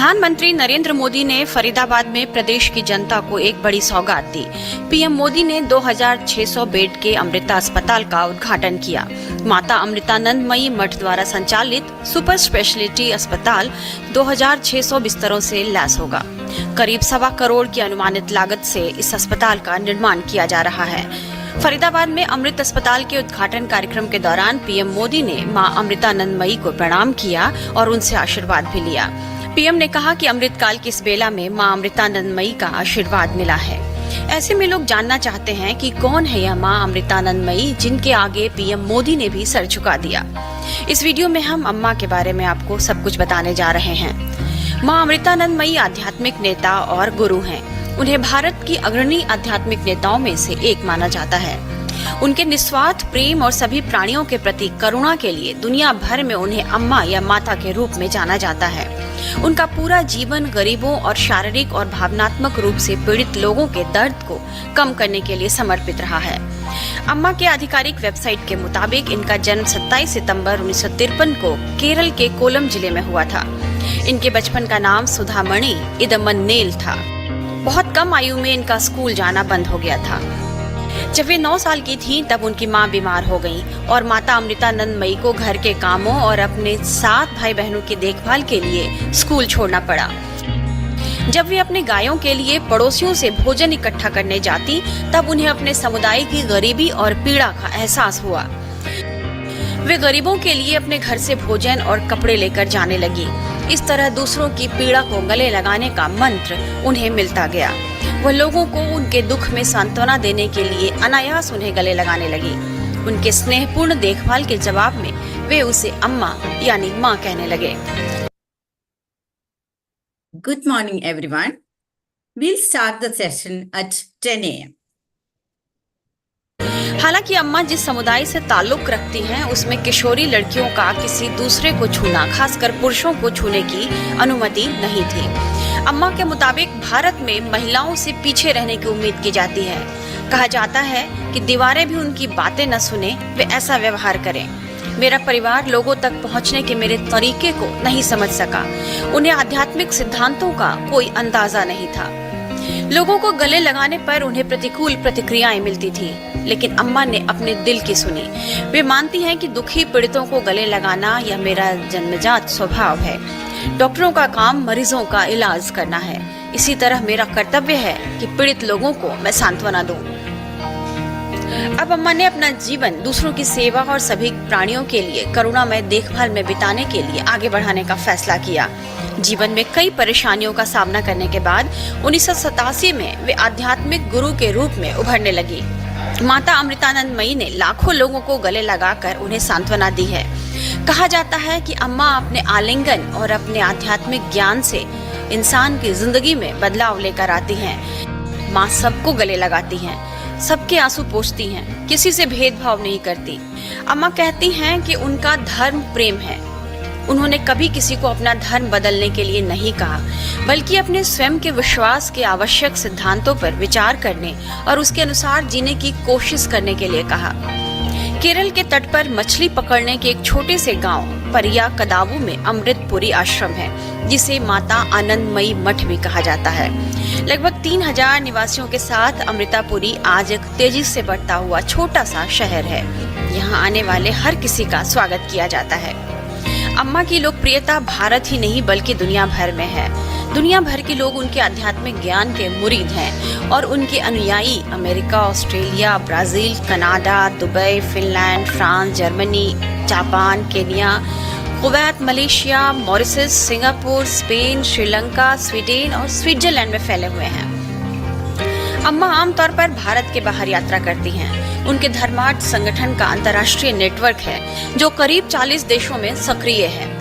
प्रधानमंत्री नरेंद्र मोदी ने फरीदाबाद में प्रदेश की जनता को एक बड़ी सौगात दी। पीएम मोदी ने 2600 बेड के अमृता अस्पताल का उद्घाटन किया। माता अमृतानंदमयी मठ द्वारा संचालित सुपर स्पेशलिटी अस्पताल 2600 बिस्तरों से लैस होगा। करीब 1.25 करोड़ की अनुमानित लागत से इस अस्पताल का निर्माण किया जा रहा है। फरीदाबाद में अमृत अस्पताल के उद्घाटन कार्यक्रम के दौरान पीएम मोदी ने मां अमृतानंदमयी को प्रणाम किया और उनसे आशीर्वाद भी लिया। पीएम ने कहा कि अमृतकाल की इस बेला में मां अमृतानंदमयी का आशीर्वाद मिला है। ऐसे में लोग जानना चाहते हैं कि कौन है यह मां अमृतानंदमयी जिनके आगे पीएम मोदी ने भी सर झुका दिया। इस वीडियो में हम अम्मा के बारे में आपको सब कुछ बताने जा रहे हैं। मां अमृतानंदमयी आध्यात्मिक नेता और गुरु हैं। उन्हें भारत की अग्रणी आध्यात्मिक नेताओं में से एक माना जाता है। उनके निस्वार्थ प्रेम और सभी प्राणियों के प्रति करुणा के लिए दुनिया भर में उन्हें अम्मा या माता के रूप में जाना जाता है। उनका पूरा जीवन गरीबों और शारीरिक और भावनात्मक रूप से पीड़ित लोगों के दर्द को कम करने के लिए समर्पित रहा है। अम्मा के आधिकारिक वेबसाइट के मुताबिक इनका जन्म 27 सितंबर 1953 को केरल के कोलम जिले में हुआ था। इनके बचपन का नाम सुधामणि इदमन्नेल था। बहुत कम आयु में इनका स्कूल जाना बंद हो गया था। जब वे 9 साल की थीं, तब उनकी मां बीमार हो गईं और माता अमृतानंदमयी को घर के कामों और अपने 7 भाई बहनों की देखभाल के लिए स्कूल छोड़ना पड़ा। जब वे अपने गायों के लिए पड़ोसियों से भोजन इकट्ठा करने जाती, तब उन्हें अपने समुदाय की गरीबी और पीड़ा का एहसास हुआ। वे गरीबों के लिए अपने घर से भोजन और कपड़े लेकर जाने लगी। इस तरह दूसरों की पीड़ा को गले लगाने का मंत्र उन्हें मिलता गया। वह लोगों को उनके दुख में सांत्वना देने के लिए अनायास उन्हें गले लगाने लगी। उनके स्नेहपूर्ण देखभाल के जवाब में वे उसे अम्मा यानी माँ कहने लगे। Good morning, everyone. We'll start the session at 10 a.m. हालांकि अम्मा जिस समुदाय से ताल्लुक रखती हैं, उसमें किशोरी लड़कियों का किसी दूसरे को छूना, खासकर पुरुषों को छूने की अनुमति नहीं थी। अम्मा के मुताबिक भारत में महिलाओं से पीछे रहने की उम्मीद की जाती है। कहा जाता है कि दीवारें भी उनकी बातें न सुने, वे ऐसा व्यवहार करें। मेरा परिवार लोगों तक पहुंचने के मेरे तरीके को नहीं समझ सका। उन्हें आध्यात्मिक सिद्धांतों का कोई अंदाजा नहीं था। लोगों को गले लगाने पर उन्हें प्रतिकूल प्रतिक्रियाएं मिलती थी, लेकिन अम्मा ने अपने दिल की सुनी। वे मानती हैं कि दुखी पीड़ितों को गले लगाना यह मेरा जन्मजात स्वभाव है। डॉक्टरों का काम मरीजों का इलाज करना है। इसी तरह मेरा कर्तव्य है कि पीड़ित लोगों को मैं सांत्वना दूं। अब अम्मा ने अपना जीवन दूसरों की सेवा और सभी प्राणियों के लिए करुणामय देखभाल में बिताने के लिए आगे बढ़ाने का फैसला किया। जीवन में कई परेशानियों का सामना करने के बाद 1987 में वे आध्यात्मिक गुरु के रूप में उभरने लगी। माता अमृतानंदमयी ने लाखों लोगों को गले लगाकर उन्हें सांत्वना दी है। कहा जाता है कि अम्मा अपने आलिंगन और अपने आध्यात्मिक ज्ञान से इंसान की जिंदगी में बदलाव लेकर आती हैं। माँ सबको गले लगाती हैं, सबके आंसू पोंछती हैं, किसी से भेदभाव नहीं करती। अम्मा कहती हैं कि उनका धर्म प्रेम है। उन्होंने कभी किसी को अपना धर्म बदलने के लिए नहीं कहा, बल्कि अपने स्वयं के विश्वास के आवश्यक सिद्धांतों पर विचार करने और उसके अनुसार जीने की कोशिश करने के लिए कहा। केरल के तट पर मछली पकड़ने के एक छोटे से गांव परिया कदावू में अमृतपुरी आश्रम है, जिसे माता आनंदमयी मठ भी कहा जाता है। लगभग 3000 निवासियों के साथ अमृतापुरी आज एक तेजी से बढ़ता हुआ छोटा सा शहर है। यहाँ आने वाले हर किसी का स्वागत किया जाता है। अम्मा की लोकप्रियता भारत ही नहीं बल्कि दुनिया भर में है। दुनिया भर के लोग उनके आध्यात्मिक ज्ञान के मुरीद हैं और उनके अनुयायी America, Australia, Brazil, Canada, Dubai, Finland, France, Germany, Japan, Kenya, Kuwait, Malaysia, Mauritius, Singapore, Spain, Sri Lanka, Sweden और स्विट्जरलैंड में फैले हुए हैं। अम्मा आमतौर पर भारत के बाहर यात्रा करती हैं। उनके धर्मार्थ संगठन का अंतर्राष्ट्रीय नेटवर्क है जो करीब 40 देशों में सक्रिय है।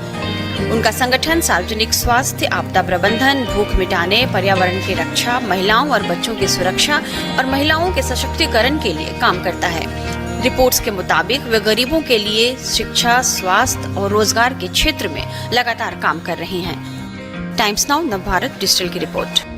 उनका संगठन सार्वजनिक स्वास्थ्य, आपदा प्रबंधन, भूख मिटाने, पर्यावरण की रक्षा, महिलाओं और बच्चों की सुरक्षा और महिलाओं के सशक्तिकरण के लिए काम करता है। रिपोर्ट्स के मुताबिक वे गरीबों के लिए शिक्षा, स्वास्थ्य और रोजगार के क्षेत्र में लगातार काम कर रही हैं। टाइम्स नाउ नवभारत डिजिटल की report.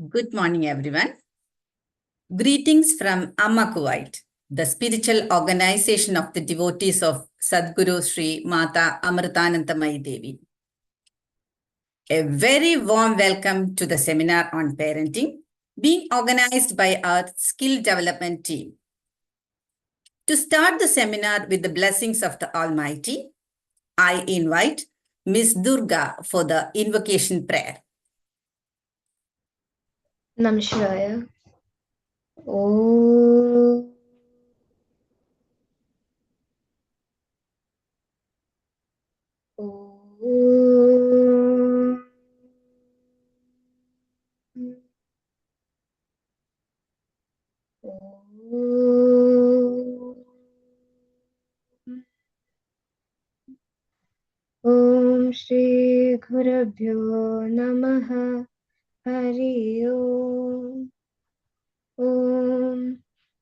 Good morning, everyone. Greetings from Amma Kuwait, the spiritual organization of the devotees of Sadhguru Sri Mata Amritanandamayi Devi. A very warm welcome to the seminar on parenting being organized by our skill development team. To start the seminar with the blessings of the Almighty, I invite Miss Durga for the invocation prayer. Namashivaya. Oh. Om Shri Gurubhyo Namaha Hari Om. Om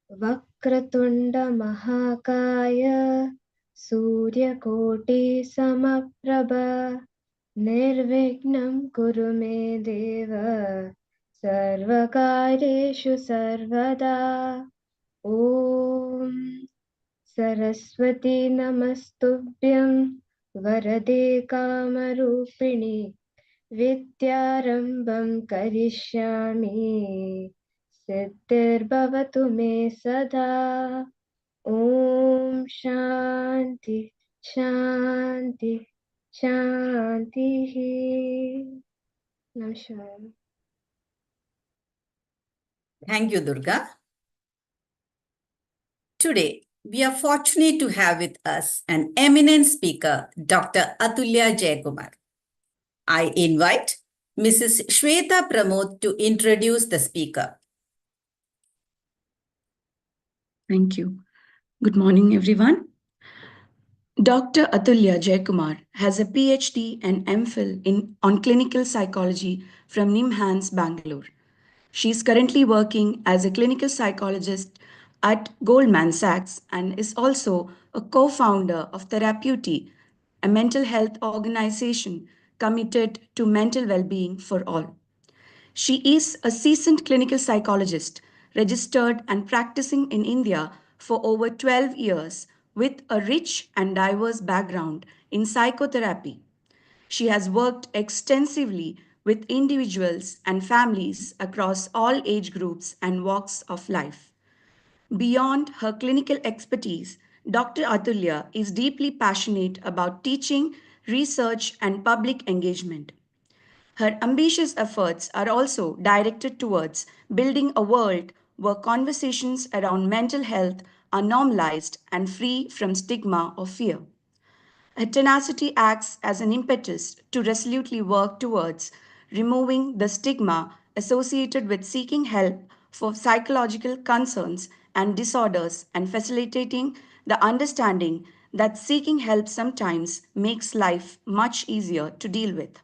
Vakratunda Mahakaya Suryakoti Samaprabha Nirvignam Kuru Me Deva Sarvakareshu Sarvada. Om Saraswati Namastubhyam Varade Kamarupini Vidyarambam Karishyami Siddhirbhavatu Me Sada. Om Shanti Shanti Shanti. Namaskar. Thank you, Durga. Today, we are fortunate to have with us an eminent speaker, Dr. Atulya Jayakumar. I invite Mrs. Shweta Pramod to introduce the speaker. Thank you. Good morning, everyone. Dr. Atulya Jayakumar has a PhD and MPhil on clinical psychology from NIMHANS, Bangalore. She is currently working as a clinical psychologist at Goldman Sachs and is also a co-founder of Therapeuti, a mental health organization committed to mental well-being for all. She is a seasoned clinical psychologist, registered and practicing in India for over 12 years with a rich and diverse background in psychotherapy. She has worked extensively with individuals and families across all age groups and walks of life. Beyond her clinical expertise, Dr. Atulya is deeply passionate about teaching, research, and public engagement. Her ambitious efforts are also directed towards building a world where conversations around mental health are normalized and free from stigma or fear. Her tenacity acts as an impetus to resolutely work towards removing the stigma associated with seeking help for psychological concerns and disorders and facilitating the understanding that seeking help sometimes makes life much easier to deal with.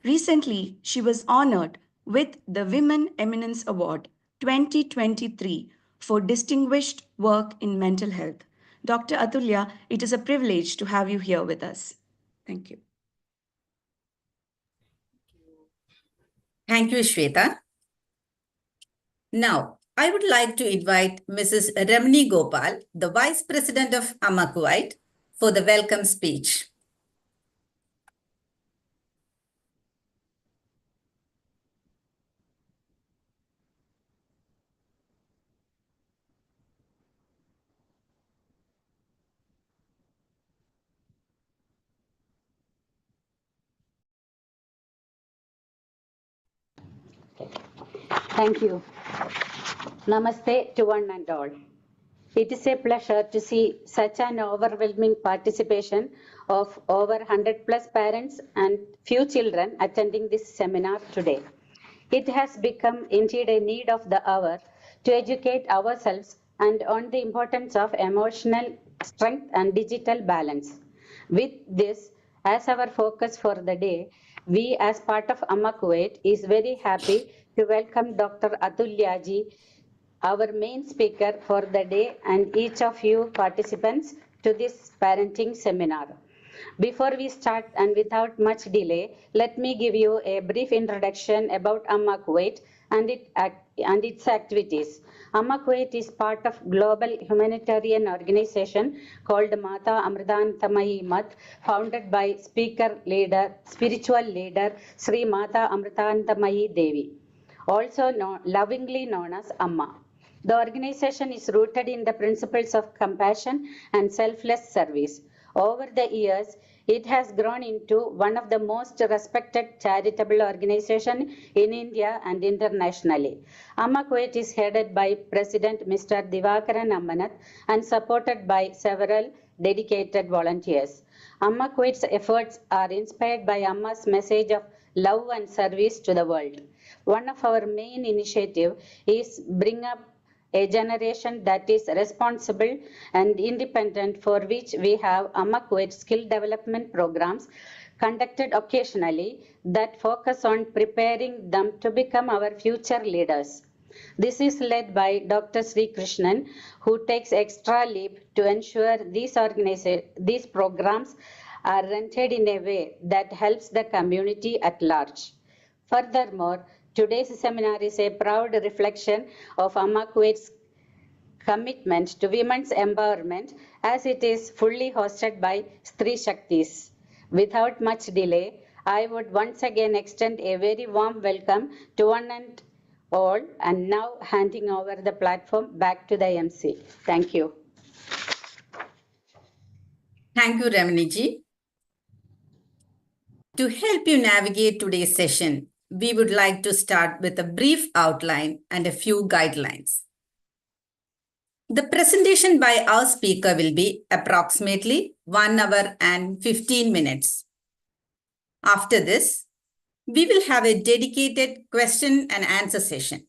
Recently, she was honored with the Women Eminence Award 2023 for distinguished work in mental health. Dr. Atulya, it is a privilege to have you here with us. Thank you. Thank you, Shweta. Now, I would like to invite Mrs. Ramani Gopal, the Vice President of Amma Kuwait, for the welcome speech. Thank you. Namaste to one and all. It is a pleasure to see such an overwhelming participation of over 100 plus parents and few children attending this seminar today. It has become indeed a need of the hour to educate ourselves and on the importance of emotional strength and digital balance. With this as our focus for the day, we as part of Amma Kuwait is very happy to welcome Dr. Atulya ji, our main speaker for the day, and each of you participants to this parenting seminar. Before we start and without much delay, let me give you a brief introduction about Amma Kuwait and its activities. Amma Kuwait is part of global humanitarian organization called Mata Amritanantamayi Mat, founded by spiritual leader Sri Mata Amritanantamayi Devi, also lovingly known as Amma. The organization is rooted in the principles of compassion and selfless service. Over the years, it has grown into one of the most respected charitable organizations in India and internationally. Amma Kuwait is headed by President Mr. Divakaran Ammanath and supported by several dedicated volunteers. Amma Kuwait's efforts are inspired by Amma's message of love and service to the world. One of our main initiatives is bring up a generation that is responsible and independent, for which we have Amma Kuwait skill development programs conducted occasionally that focus on preparing them to become our future leaders. This is led by Dr. Sri Krishnan, who takes extra leap to ensure these programs are rented in a way that helps the community at large. Furthermore, today's seminar is a proud reflection of Amma Kuwait's commitment to women's empowerment, as it is fully hosted by Stri Shaktis. Without much delay, I would once again extend a very warm welcome to one and all, and now handing over the platform back to the MC. Thank you. Thank you, Ramani-ji. To help you navigate today's session, we would like to start with a brief outline and a few guidelines. The presentation by our speaker will be approximately 1 hour and 15 minutes. After this, we will have a dedicated question and answer session.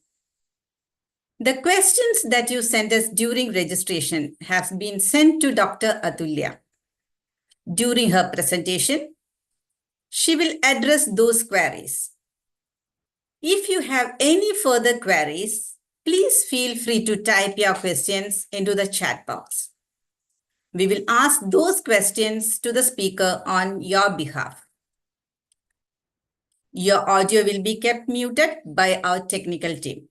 The questions that you sent us during registration have been sent to Dr. Atulya. During her presentation, she will address those queries. If you have any further queries, please feel free to type your questions into the chat box. We will ask those questions to the speaker on your behalf. Your audio will be kept muted by our technical team.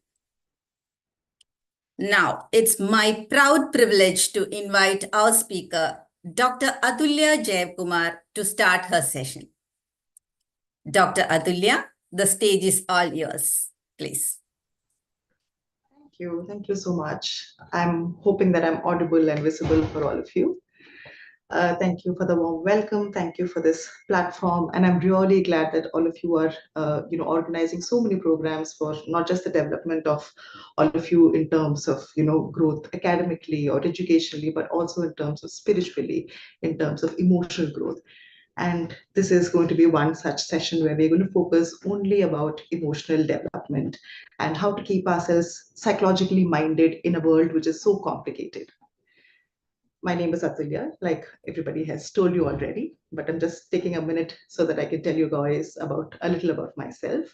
Now, it's my proud privilege to invite our speaker, Dr. Atulya Jayakumar, to start her session. Dr. Atulya, the stage is all yours, please. Thank you so much. I'm hoping that I'm audible and visible for all of you. Thank you for the warm welcome. Thank you for this platform. And I'm really glad that all of you are organizing so many programs for not just the development of all of you in terms of growth academically or educationally, but also in terms of spiritually, in terms of emotional growth. And this is going to be one such session where we're going to focus only about emotional development and how to keep ourselves psychologically minded in a world which is so complicated. My name is Atulya, like everybody has told you already, but I'm just taking a minute so that I can tell you guys a little about myself.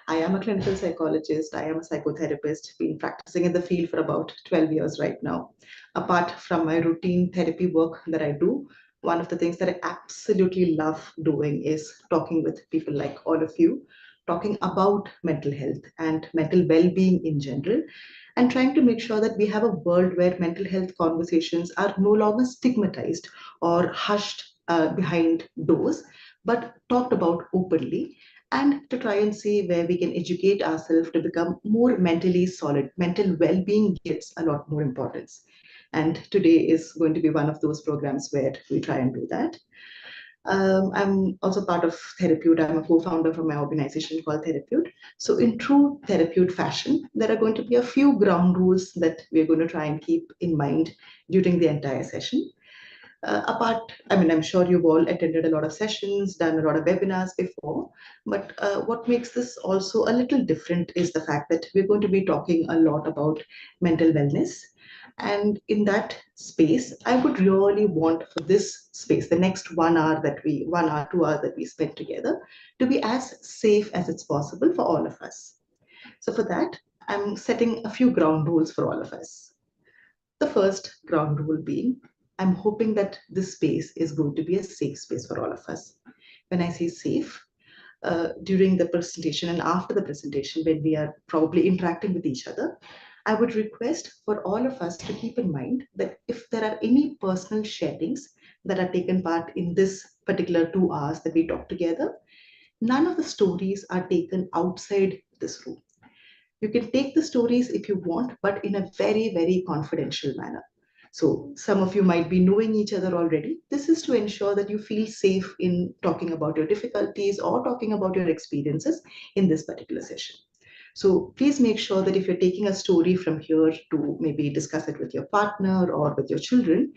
I am a clinical psychologist. I am a psychotherapist, been practicing in the field for about 12 years right now. Apart from my routine therapy work that I do, one of the things that I absolutely love doing is talking with people like all of you, talking about mental health and mental well-being in general, and trying to make sure that we have a world where mental health conversations are no longer stigmatized or hushed behind doors, but talked about openly, and to try and see where we can educate ourselves to become more mentally solid. Mental well-being gets a lot more importance. And today is going to be one of those programs where we try and do that. I'm also part of Therapeute. I'm a co-founder for my organization called Therapeute. So in true Therapeute fashion, there are going to be a few ground rules that we're going to try and keep in mind during the entire session. I'm sure you've all attended a lot of sessions, done a lot of webinars before, but what makes this also a little different is the fact that we're going to be talking a lot about mental wellness. And in that space, I would really want for this space, the next 1 hour, 2 hours that we spend together, to be as safe as it's possible for all of us. So for that, I'm setting a few ground rules for all of us. The first ground rule being, I'm hoping that this space is going to be a safe space for all of us. When I say safe, during the presentation and after the presentation, when we are probably interacting with each other, I would request for all of us to keep in mind that if there are any personal sharings that are taken part in this particular 2 hours that we talk together, none of the stories are taken outside this room. You can take the stories if you want, but in a very, very confidential manner. So some of you might be knowing each other already. This is to ensure that you feel safe in talking about your difficulties or talking about your experiences in this particular session. So please make sure that if you're taking a story from here to maybe discuss it with your partner or with your children,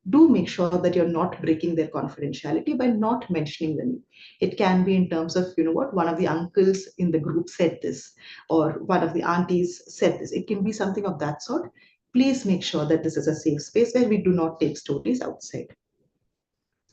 do make sure that you're not breaking their confidentiality by not mentioning them. It can be in terms of, you know what, one of the uncles in the group said this, or one of the aunties said this. It can be something of that sort. Please make sure that this is a safe space where we do not take stories outside.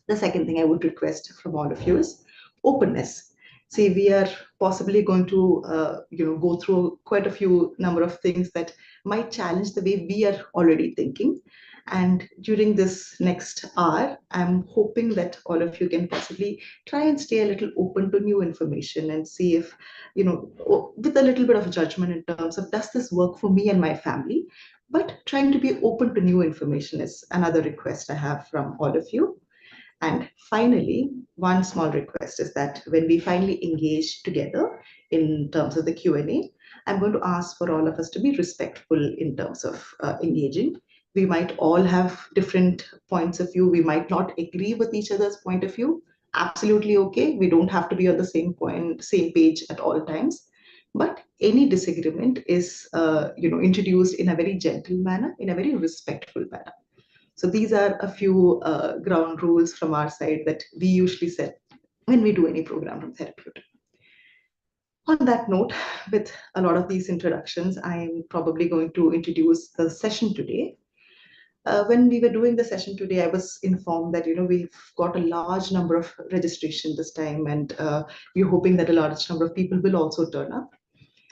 The second thing I would request from all of you is openness. See, we are possibly going to, go through quite a few number of things that might challenge the way we are already thinking. And during this next hour, I'm hoping that all of you can possibly try and stay a little open to new information and see if, with a little bit of judgment in terms of, does this work for me and my family? But trying to be open to new information is another request I have from all of you. And finally, one small request is that when we finally engage together in terms of the Q&A, I'm going to ask for all of us to be respectful in terms of engaging. We might all have different points of view. We might not agree with each other's point of view. Absolutely okay. We don't have to be on the same page at all times. But any disagreement is, introduced in a very gentle manner, in a very respectful manner. So these are a few ground rules from our side that we usually set when we do any program from Therapeutic. On that note, with a lot of these introductions, I am probably going to introduce the session today. When we were doing the session today, I was informed that we've got a large number of registration this time, and we're hoping that a large number of people will also turn up.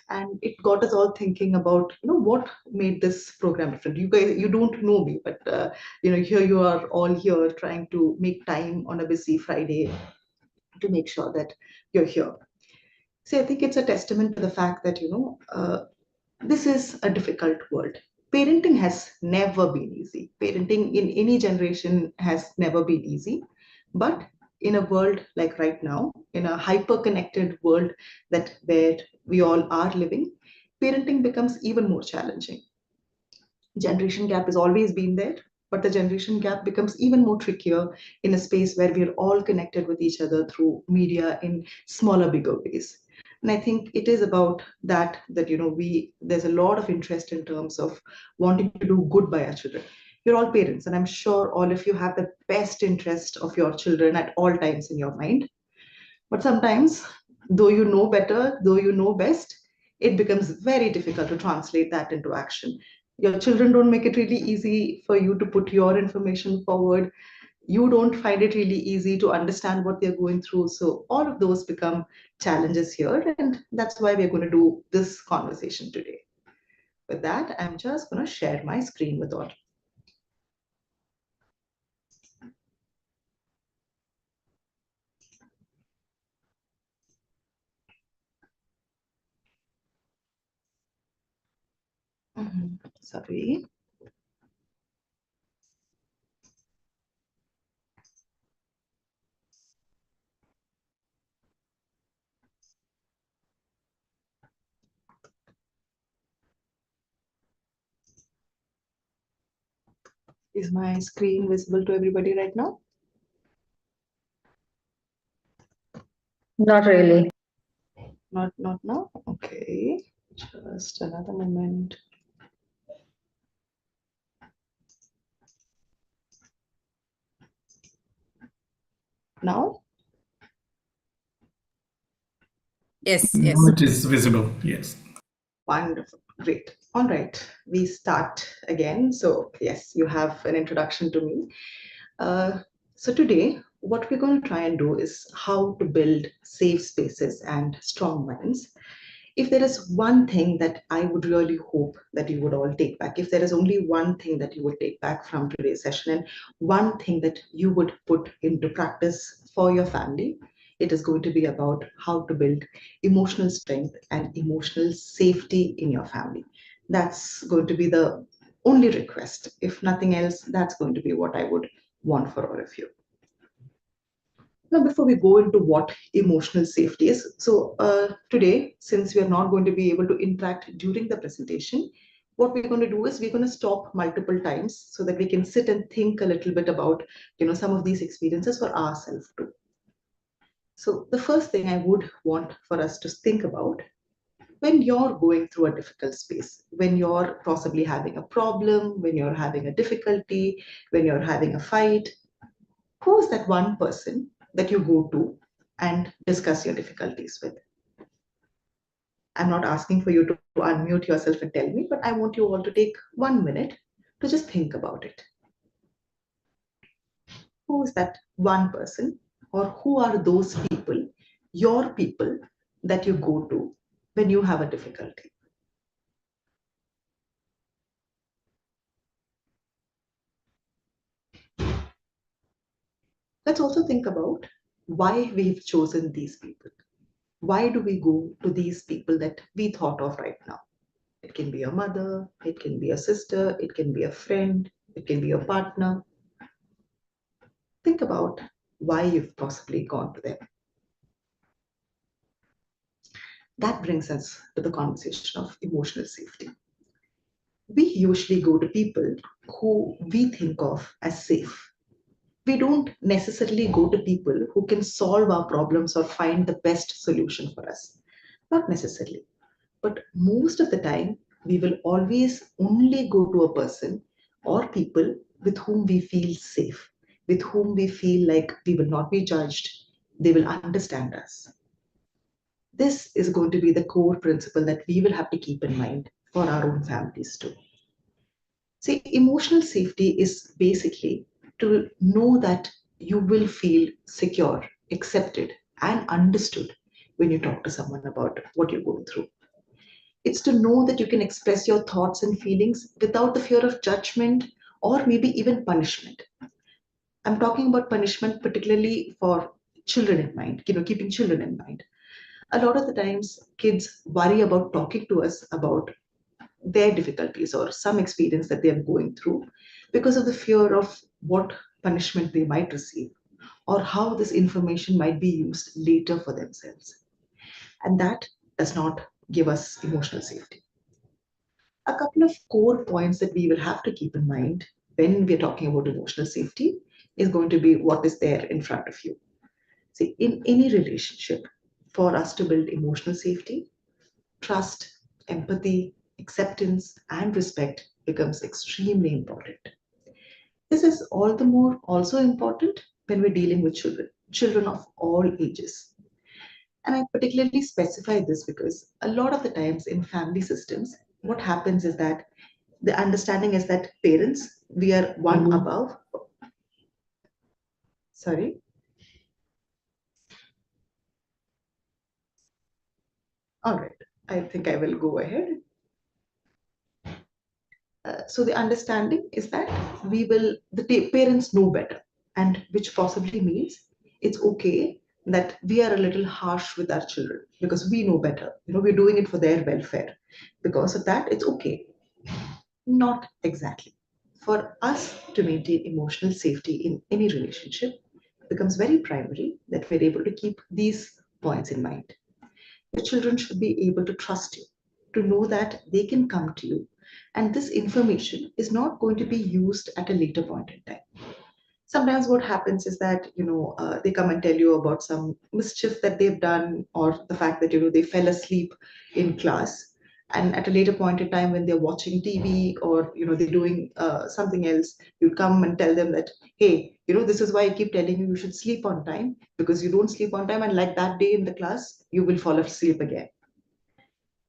And it got us all thinking about what made this program different. You guys, you don't know me, but here you are all here trying to make time on a busy Friday to make sure that you're here. So I think it's a testament to the fact that this is a difficult world. Parenting has never been easy. Parenting in any generation has never been easy. But in a world like right now, in a hyper-connected world where we all are living, parenting becomes even more challenging. Generation gap has always been there, but the generation gap becomes even more trickier in a space where we're all connected with each other through media in smaller, bigger ways. And I think it is about that there's a lot of interest in terms of wanting to do good by our children. You're all parents, and I'm sure all of you have the best interest of your children at all times in your mind. But sometimes, though you know better, though you know best, it becomes very difficult to translate that into action. Your children don't make it really easy for you to put your information forward. You don't find it really easy to understand what they're going through. So all of those become challenges here, and that's why we're going to do this conversation today. With that, I'm just going to share my screen with all. Sorry. Is my screen visible to everybody right now? Not really. Not now. Okay, just another moment. Now? Yes, Now yes. it is visible. Yes. Wonderful. Great. All right, we start again. So yes, you have an introduction to me. So today, what we're going to try and do is how to build safe spaces and strong minds If there is one thing that I would really hope that you would all take back, if there is only one thing that you would take back from today's session and one thing that you would put into practice for your family, it is going to be about how to build emotional strength and emotional safety in your family. That's going to be the only request. If nothing else, that's going to be what I would want for all of you. Now, before we go into what emotional safety is, so today, since we are not going to be able to interact during the presentation, what we're going to do is we're going to stop multiple times so that we can sit and think a little bit about, some of these experiences for ourselves too. So the first thing I would want for us to think about, when you're going through a difficult space, when you're possibly having a problem, when you're having a difficulty, when you're having a fight, who is that one person that you go to and discuss your difficulties with? I'm not asking for you to unmute yourself and tell me, but I want you all to take 1 minute to just think about it. Who is that one person, or who are those people, your people, that you go to when you have a difficulty? Let's also think about why we've chosen these people. Why do we go to these people that we thought of right now? It can be a mother, it can be a sister, it can be a friend, it can be a partner. Think about why you've possibly gone to them. That brings us to the conversation of emotional safety. We usually go to people who we think of as safe. We don't necessarily go to people who can solve our problems or find the best solution for us. Not necessarily. But most of the time, we will always only go to a person or people with whom we feel safe, with whom we feel like we will not be judged, they will understand us. This is going to be the core principle that we will have to keep in mind for our own families too. See, emotional safety is basically to know that you will feel secure, accepted, and understood when you talk to someone about what you're going through. It's to know that you can express your thoughts and feelings without the fear of judgment or maybe even punishment. I'm talking about punishment particularly for children in mind, keeping children in mind. A lot of the times, kids worry about talking to us about their difficulties or some experience that they are going through because of the fear of what punishment they might receive or how this information might be used later for themselves. And that does not give us emotional safety. A couple of core points that we will have to keep in mind when we're talking about emotional safety is going to be what is there in front of you. See, in any relationship, for us to build emotional safety, trust, empathy, acceptance, and respect becomes extremely important. This is all the more also important when we're dealing with children of all ages. And I particularly specify this because a lot of the times in family systems, what happens is that the understanding is that parents, we are one above. Sorry. All right. I think I will go ahead. So the understanding is that the parents know better, and which possibly means it's okay that we are a little harsh with our children because we know better. We're doing it for their welfare. Because of that, it's okay. Not exactly. For us to maintain emotional safety in any relationship becomes very primary that we're able to keep these points in mind. Your children should be able to trust you, to know that they can come to you. And this information is not going to be used at a later point in time. Sometimes what happens is that, they come and tell you about some mischief that they've done or the fact that, they fell asleep in class. And at a later point in time when they're watching TV or, they're doing something else, you come and tell them that, hey, this is why I keep telling you should sleep on time because you don't sleep on time. And like that day in the class, you will fall asleep again.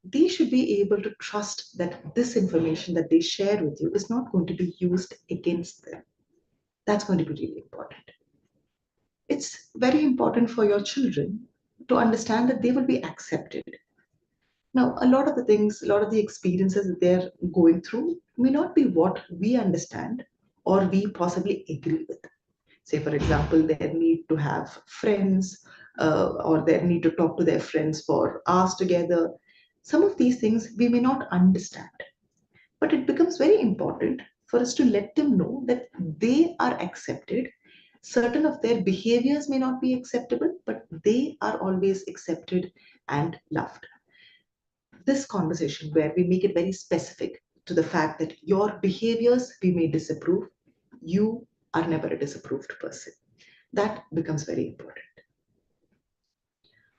They should be able to trust that this information that they share with you is not going to be used against them. That's going to be really important. It's very important for your children to understand that they will be accepted. Now, a lot of the things, a lot of the experiences that they're going through may not be what we understand or we possibly agree with. Say, for example, their need to have friends or their need to talk to their friends for hours together. Some of these things we may not understand, but it becomes very important for us to let them know that they are accepted. Certain of their behaviors may not be acceptable, but they are always accepted and loved. This conversation where we make it very specific to the fact that your behaviors we may disapprove, you are never a disapproved person. That becomes very important.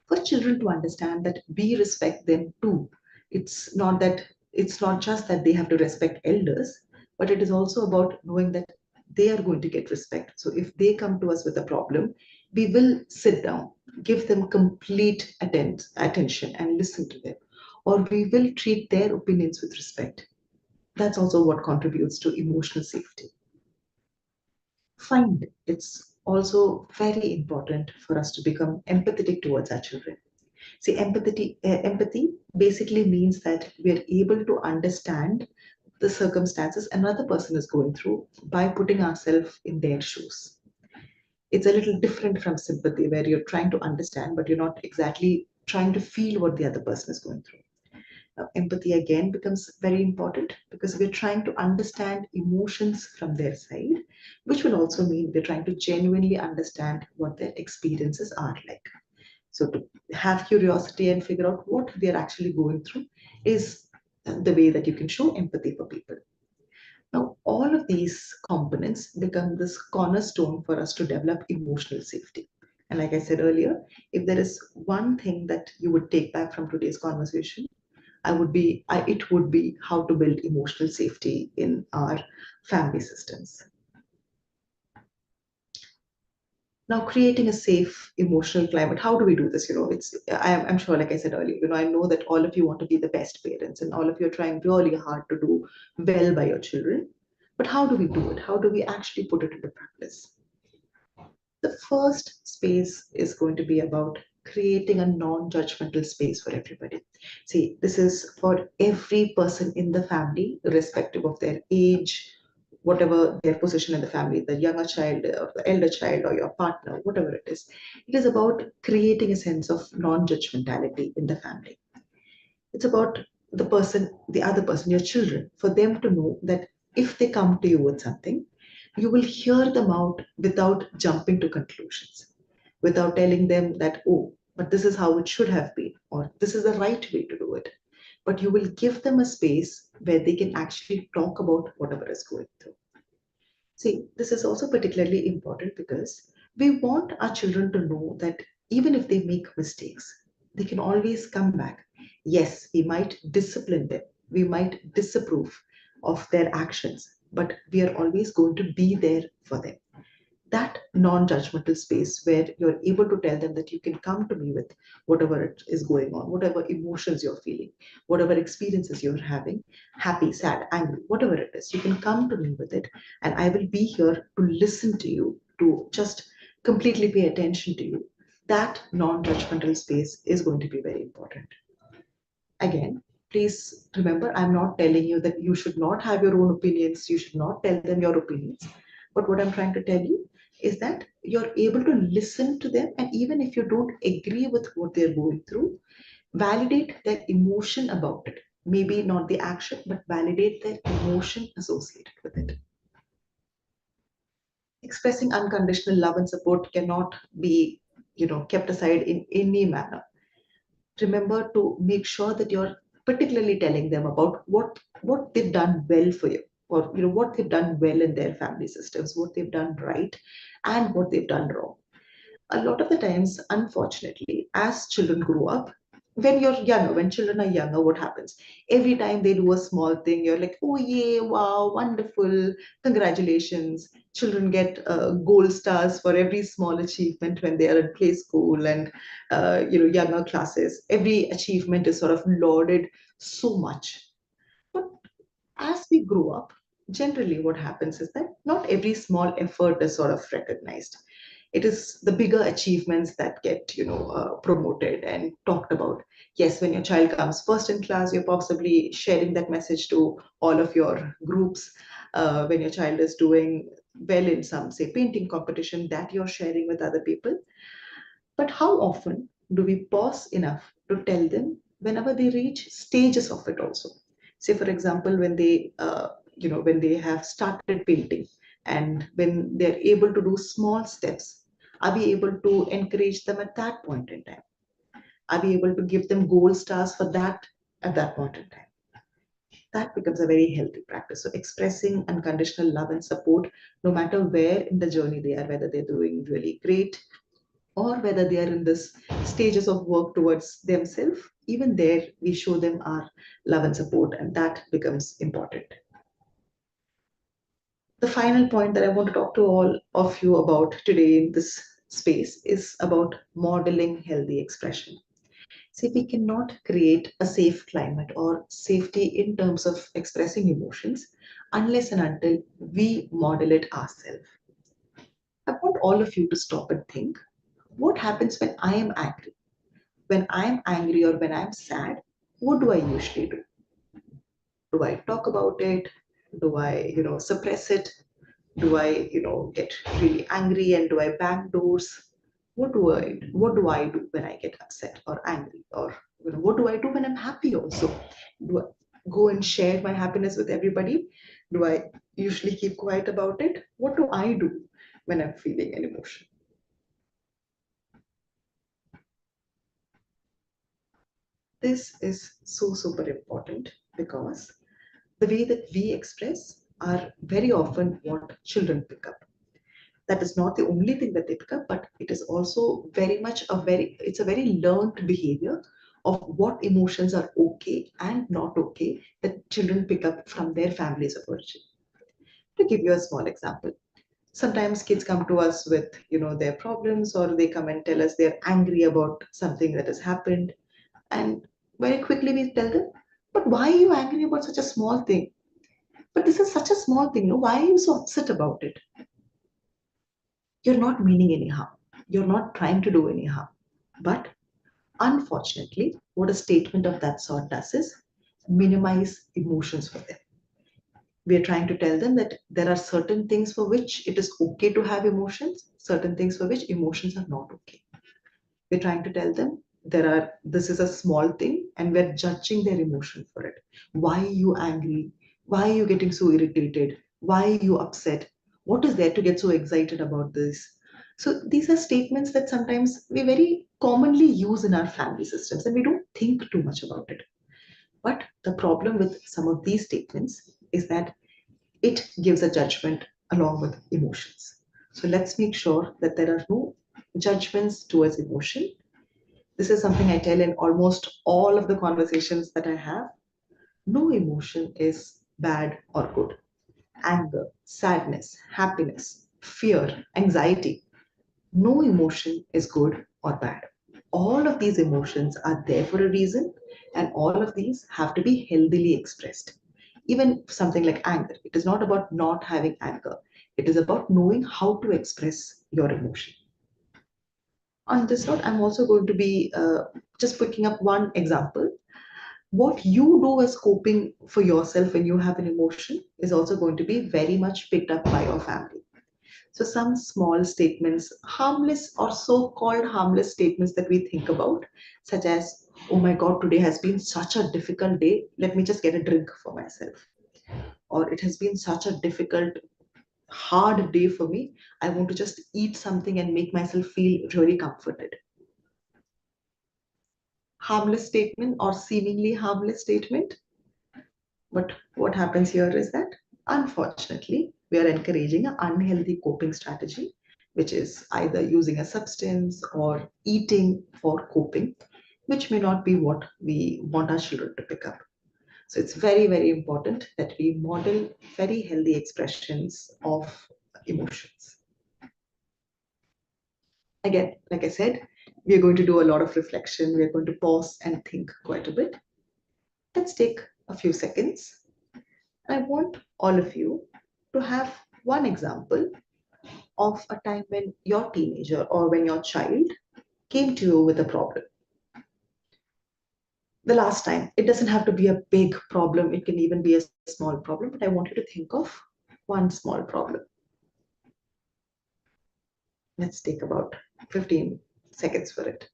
For children to understand that we respect them too. It's not just that they have to respect elders, but it is also about knowing that they are going to get respect. So if they come to us with a problem, we will sit down, give them complete attention and listen to them, or we will treat their opinions with respect. That's also what contributes to emotional safety. Find it's also very important for us to become empathetic towards our children. See, empathy basically means that we are able to understand the circumstances another person is going through by putting ourselves in their shoes. It's a little different from sympathy, where you're trying to understand, but you're not exactly trying to feel what the other person is going through. Now, empathy again becomes very important because we're trying to understand emotions from their side, which will also mean we're trying to genuinely understand what their experiences are like. So to have curiosity and figure out what they're actually going through is the way that you can show empathy for people. Now, all of these components become this cornerstone for us to develop emotional safety. And like I said earlier, if there is one thing that you would take back from today's conversation, it would be how to build emotional safety in our family systems. Now, creating a safe emotional climate, how do we do this? I'm sure, like I said earlier, I know that all of you want to be the best parents and all of you are trying really hard to do well by your children. But how do we do it? How do we actually put it into practice? The first space is going to be about creating a non-judgmental space for everybody. See, this is for every person in the family, irrespective of their age, whatever their position in the family, the younger child or the elder child or your partner, whatever it is. It is about creating a sense of non-judgmentality in the family. It's about the other person, your children, for them to know that if they come to you with something, you will hear them out without jumping to conclusions, without telling them that, oh, but this is how it should have been, or this is the right way to do it. But you will give them a space where they can actually talk about whatever is going through. See, this is also particularly important because we want our children to know that even if they make mistakes, they can always come back. Yes, we might discipline them, we might disapprove of their actions, but we are always going to be there for them. That non-judgmental space where you're able to tell them that you can come to me with whatever it is going on, whatever emotions you're feeling, whatever experiences you're having, happy, sad, angry, whatever it is, you can come to me with it, and I will be here to listen to you, to just completely pay attention to you. That non-judgmental space is going to be very important. Again, please remember, I'm not telling you that you should not have your own opinions, you should not tell them your opinions. But what I'm trying to tell you is that you're able to listen to them, and even if you don't agree with what they're going through, validate their emotion about it. Maybe not the action, but validate their emotion associated with it. Expressing unconditional love and support cannot be, kept aside in any manner. Remember to make sure that you're particularly telling them about what they've done well for you, or what they've done well in their family systems, what they've done right and what they've done wrong. A lot of the times, unfortunately, as children grow up, when children are younger, what happens? Every time they do a small thing, you're like, oh, yeah, wow, wonderful, congratulations. Children get gold stars for every small achievement when they are in play school and, younger classes. Every achievement is sort of lauded so much. But as we grow up, generally what happens is that not every small effort is sort of recognized. It is the bigger achievements that get, promoted and talked about. Yes, when your child comes first in class, you're possibly sharing that message to all of your groups. When your child is doing well in some, say, painting competition, that you're sharing with other people. But how often do we pause enough to tell them whenever they reach stages of it also? Say, for example, when they have started painting and when they're able to do small steps, are we able to encourage them at that point in time? Are we able to give them gold stars for that at that point in time? That becomes a very healthy practice. So expressing unconditional love and support, no matter where in the journey they are, whether they're doing really great or whether they are in this stages of work towards themselves, even there we show them our love and support, and that becomes important. The final point that I want to talk to all of you about today in this space is about modeling healthy expression. See, we cannot create a safe climate or safety in terms of expressing emotions unless and until we model it ourselves. I want all of you to stop and think, what happens when I am angry? When I'm angry or when I'm sad, what do I usually do? Do I talk about it? Do I, suppress it? Do I, get really angry and do I bang doors? What do I do when I get upset or angry? Or what do I do when I'm happy also? Do I go and share my happiness with everybody? Do I usually keep quiet about it? What do I do when I'm feeling an emotion? This is so super important because the way that we express are very often what children pick up. That is not the only thing that they pick up, but it is also very much it's a very learned behavior of what emotions are okay and not okay that children pick up from their families of origin. To give you a small example, sometimes kids come to us with, their problems, or they come and tell us they're angry about something that has happened. And very quickly we tell them, but why are you angry about such a small thing? But this is such a small thing, no? Why are you so upset about it? You're not meaning any harm. You're not trying to do any harm. But unfortunately, what a statement of that sort does is minimize emotions for them. We are trying to tell them that there are certain things for which it is okay to have emotions, certain things for which emotions are not okay. We're trying to tell them this is a small thing and we're judging their emotion for it. Why are you angry? Why are you getting so irritated? Why are you upset? What is there to get so excited about this? So these are statements that sometimes we very commonly use in our family systems and we don't think too much about it. But the problem with some of these statements is that it gives a judgment along with emotions. So let's make sure that there are no judgments towards emotion. This is something I tell in almost all of the conversations that I have. No emotion is bad or good. Anger, sadness, happiness, fear, anxiety. No emotion is good or bad. All of these emotions are there for a reason, and all of these have to be healthily expressed. Even something like anger, it is not about not having anger, it is about knowing how to express your emotion. On this note, I'm also going to be just picking up one example. What you do as coping for yourself when you have an emotion is also going to be very much picked up by your family. So some small statements, harmless or so-called harmless statements that we think about, such as, oh my God, today has been such a difficult day. Let me just get a drink for myself. Or it has been such a difficult, hard day for me. I want to just eat something and make myself feel really comforted. Harmless statement or seemingly harmless statement. But what happens here is that, unfortunately, we are encouraging an unhealthy coping strategy, which is either using a substance or eating for coping, which may not be what we want our children to pick up. So it's very, very important that we model very healthy expressions of emotions. Again, like I said, we are going to do a lot of reflection. We are going to pause and think quite a bit. Let's take a few seconds. I want all of you to have one example of a time when your teenager or when your child came to you with a problem. The last time, it doesn't have to be a big problem, it can even be a small problem, but I want you to think of one small problem. Let's take about 15 seconds for it.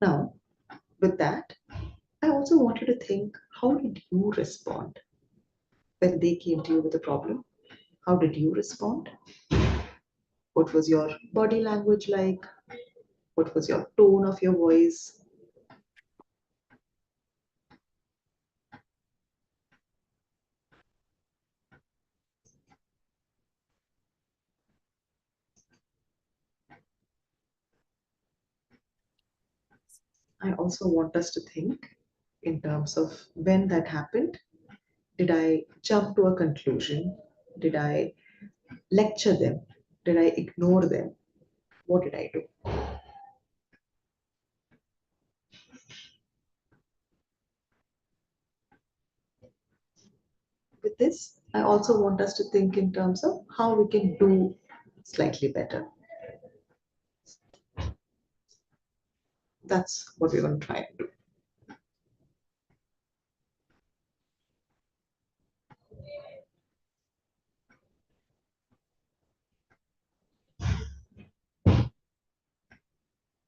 Now, with that, I also want you to think, how did you respond when they came to you with a problem? How did you respond? What was your body language like? What was your tone of your voice? I also want us to think in terms of when that happened. Did I jump to a conclusion? Did I lecture them? Did I ignore them? What did I do? With this, I also want us to think in terms of how we can do slightly better. That's what we're going to try and do.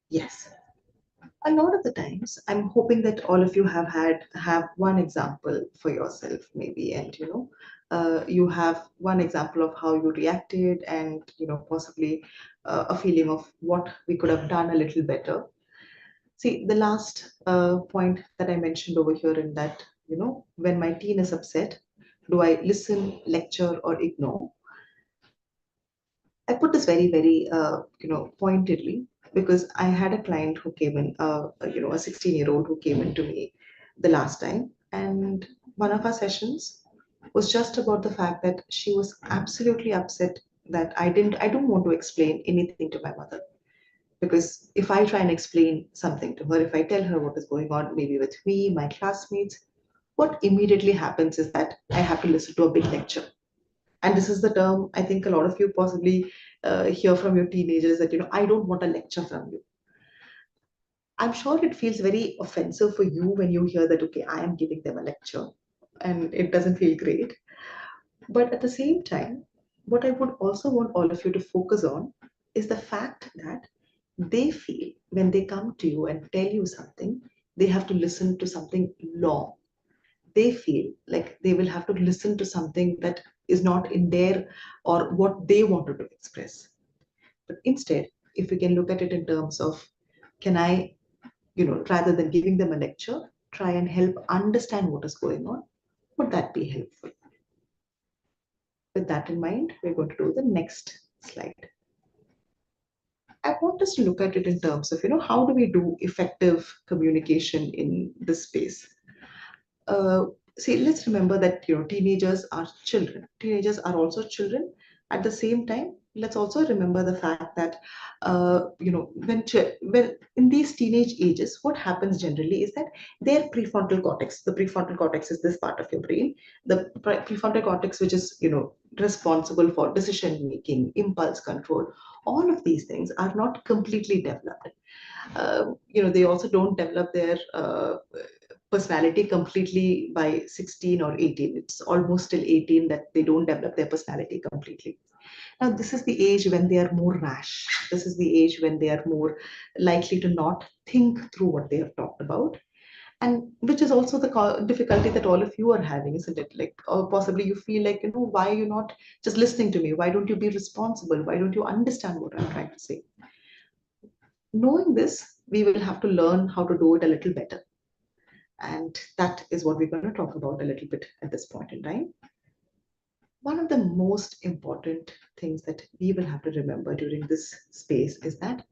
Yes. A lot of the times, I'm hoping that all of you have one example for yourself, maybe, and you have one example of how you reacted, and possibly a feeling of what we could have done a little better. See, the last point that I mentioned over here, in that, when my teen is upset, do I listen, lecture, or ignore? I put this very, very, pointedly, because I had a client who came in, a 16-year-old who came in to me the last time, and one of our sessions was just about the fact that she was absolutely upset that I don't want to explain anything to my mother, because if I try and explain something to her, if I tell her what is going on, maybe with me, my classmates, what immediately happens is that I have to listen to a big lecture. And this is the term I think a lot of you possibly hear from your teenagers, that I don't want a lecture from you. I'm sure it feels very offensive for you when you hear that, okay, I am giving them a lecture, and it doesn't feel great. But at the same time, what I would also want all of you to focus on is the fact that they feel, when they come to you and tell you something, they have to listen to something long. They feel like they will have to listen to something that is not in their, or what they wanted to express. But instead, if we can look at it in terms of, can I, rather than giving them a lecture, try and help understand what is going on, would that be helpful? With that in mind, we're going to do the next slide. I want us to look at it in terms of, how do we do effective communication in this space? uh, See, let's remember that teenagers are children. Teenagers are also children. At the same time, let's also remember the fact that when in these teenage ages, what happens generally is that their prefrontal cortex. The prefrontal cortex is this part of your brain. The prefrontal cortex, which is responsible for decision making, impulse control. All of these things are not completely developed. They also don't develop their personality completely by 16 or 18. It's almost till 18 that they don't develop their personality completely. Now, this is the age when they are more rash. This is the age when they are more likely to not think through what they have talked about. And which is also the difficulty that all of you are having, isn't it? Like, or possibly you feel like, why are you not just listening to me? Why don't you be responsible? Why don't you understand what I'm trying to say? Knowing this, we will have to learn how to do it a little better. And that is what we're going to talk about a little bit at this point in time. One of the most important things that we will have to remember during this space is that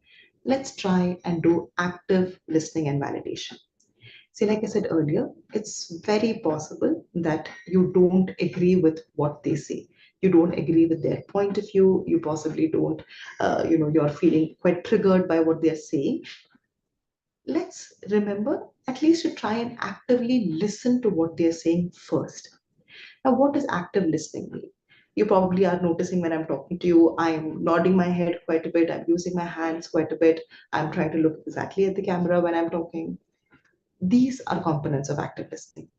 let's try and do active listening and validation. See, like I said earlier, it's very possible that you don't agree with what they say. you don't agree with their point of view, you possibly don't, you're feeling quite triggered by what they're saying. Let's remember at least to try and actively listen to what they're saying first. Now, what does active listening mean? You probably are noticing when I'm talking to you, I'm nodding my head quite a bit, I'm using my hands quite a bit, I'm trying to look exactly at the camera when I'm talking. These are components of active listening.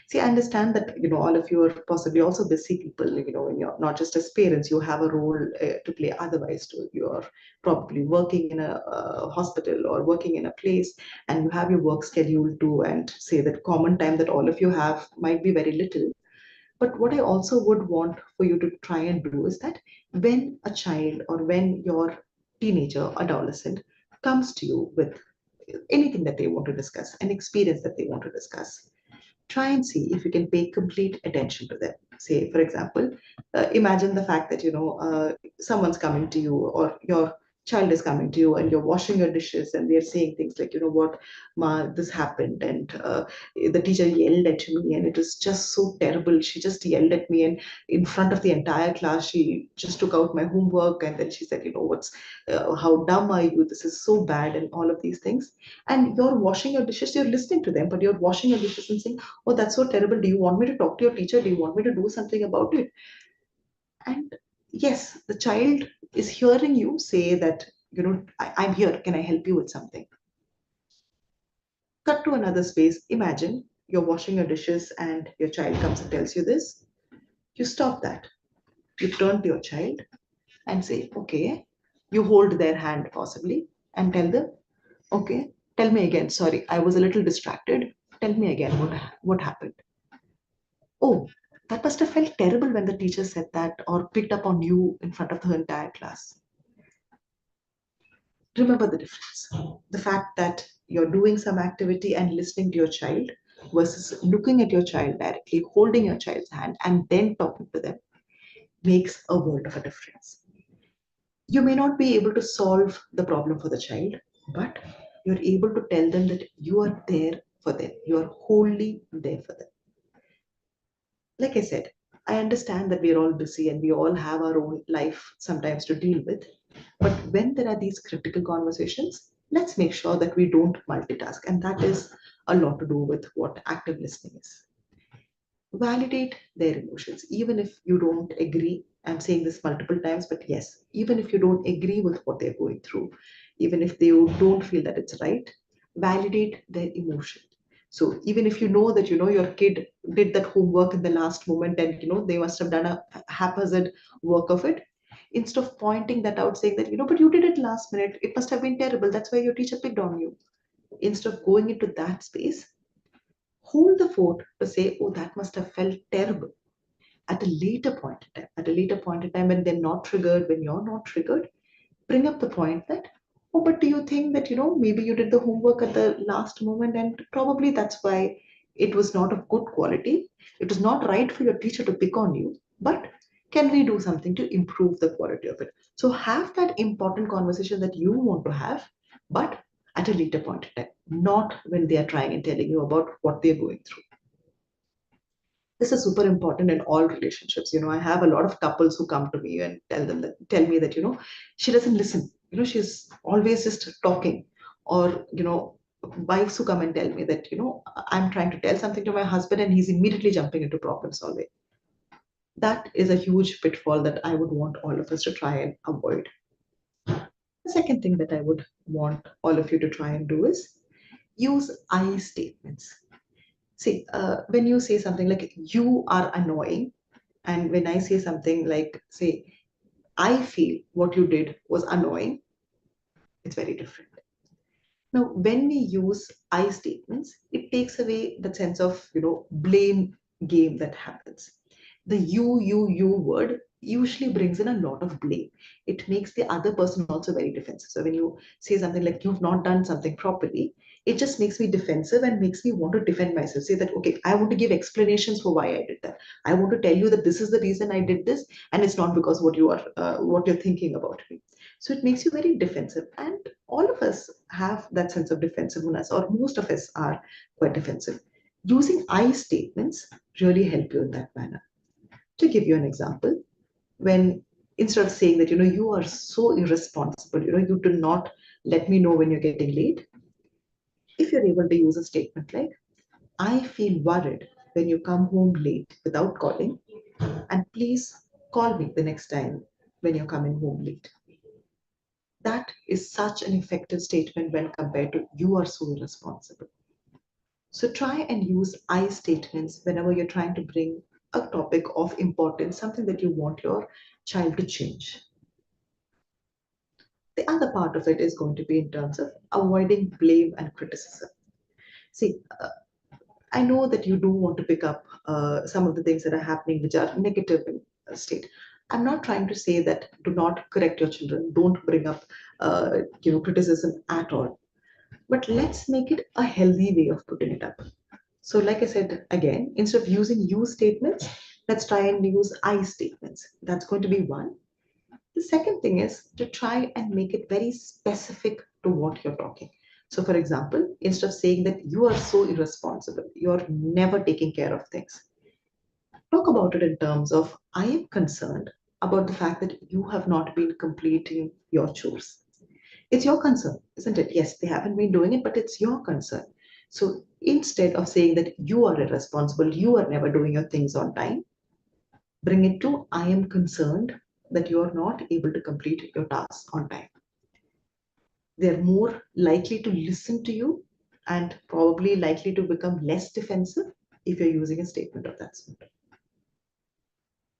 See, I understand that all of you are possibly also busy people. When you're not just as parents, you have a role to play otherwise too. You're probably working in a hospital or working in a place, and you have your work schedule too. And say that common time that all of you have might be very little. But what I also would want for you to try and do is that when a child or when your teenager, adolescent comes to you with anything that they want to discuss, an experience that they want to discuss, try and see if you can pay complete attention to them. Say, for example, imagine the fact that someone's coming to you, or your child is coming to you, and you're washing your dishes, and they're saying things like, what, ma, this happened, and the teacher yelled at me, and it was just so terrible. She just yelled at me, and in front of the entire class, she just took out my homework, and then she said, how dumb are you? This is so bad, and all of these things. And you're washing your dishes, you're listening to them, but you're washing your dishes and saying, oh, that's so terrible. Do you want me to talk to your teacher? Do you want me to do something about it? And yes, the child is hearing you say that, I'm here. Can I help you with something? Cut to another space. Imagine you're washing your dishes and your child comes and tells you this. You stop that. You turn to your child and say, okay, you hold their hand possibly and tell them, okay, tell me again. Sorry, I was a little distracted. Tell me again what happened. Oh, that must have felt terrible when the teacher said that or picked up on you in front of the entire class. Remember the difference. The fact that you're doing some activity and listening to your child versus looking at your child directly, holding your child's hand, and then talking to them makes a world of a difference. You may not be able to solve the problem for the child, but you're able to tell them that you are there for them. You are wholly there for them. Like I said, I understand that we're all busy and we all have our own life sometimes to deal with. But when there are these critical conversations, let's make sure that we don't multitask. And that is a lot to do with what active listening is. Validate their emotions, even if you don't agree. I'm saying this multiple times, but yes, even if you don't agree with what they're going through, even if they don't feel that it's right, validate their emotion. So even if you know that your kid did that homework in the last moment, and they must have done a haphazard work of it, instead of pointing that out, saying that but you did it last minute, it must have been terrible, that's why your teacher picked on you. Instead of going into that space, hold the fort to say, oh, that must have felt terrible. At a later point in time, when they're not triggered, when you're not triggered, bring up the point that, oh, but do you think that, maybe you did the homework at the last moment, and probably that's why it was not of good quality. It was not right for your teacher to pick on you, but can we do something to improve the quality of it? So have that important conversation that you want to have, but at a later point in time, not when they are trying and telling you about what they're going through. This is super important in all relationships. I have a lot of couples who come to me and tell me that she doesn't listen. She's always just talking. Or wives who come and tell me that I'm trying to tell something to my husband and he's immediately jumping into problem solving. That is a huge pitfall that I would want all of us to try and avoid. The second thing that I would want all of you to try and do is use I statements. See, when you say something like you are annoying, and when I say something like, say, I feel what you did was annoying, it's very different. Now, when we use I statements, it takes away the sense of, blame game that happens. The you word usually brings in a lot of blame. It makes the other person also very defensive. So when you say something like you've not done something properly, it just makes me defensive and makes me want to defend myself. Say that, okay, I want to give explanations for why I did that. I want to tell you that this is the reason I did this, and it's not because what you're thinking about me. So it makes you very defensive. And all of us have that sense of defensiveness, or most of us are quite defensive. Using I statements really help you in that manner. To give you an example, when instead of saying that, you are so irresponsible, you do not let me know when you're getting late, if you're able to use a statement like, I feel worried when you come home late without calling, and please call me the next time when you're coming home late. That is such an effective statement when compared to you are so irresponsible. So try and use I statements whenever you're trying to bring a topic of importance, something that you want your child to change. The other part of it is going to be in terms of avoiding blame and criticism. See, I know that you do want to pick up some of the things that are happening which are negative in a state. I'm not trying to say that do not correct your children, don't bring up criticism at all. But let's make it a healthy way of putting it up. So, like I said again, instead of using you statements, let's try and use I statements. That's going to be one. The second thing is to try and make it very specific to what you're talking. So, for example, instead of saying that you are so irresponsible, you're never taking care of things, talk about it in terms of I am concerned about the fact that you have not been completing your chores. It's your concern, isn't it? Yes, they haven't been doing it, but it's your concern. So instead of saying that you are irresponsible, you are never doing your things on time, bring it to I am concerned that you are not able to complete your tasks on time. They're more likely to listen to you and probably likely to become less defensive if you're using a statement of that sort.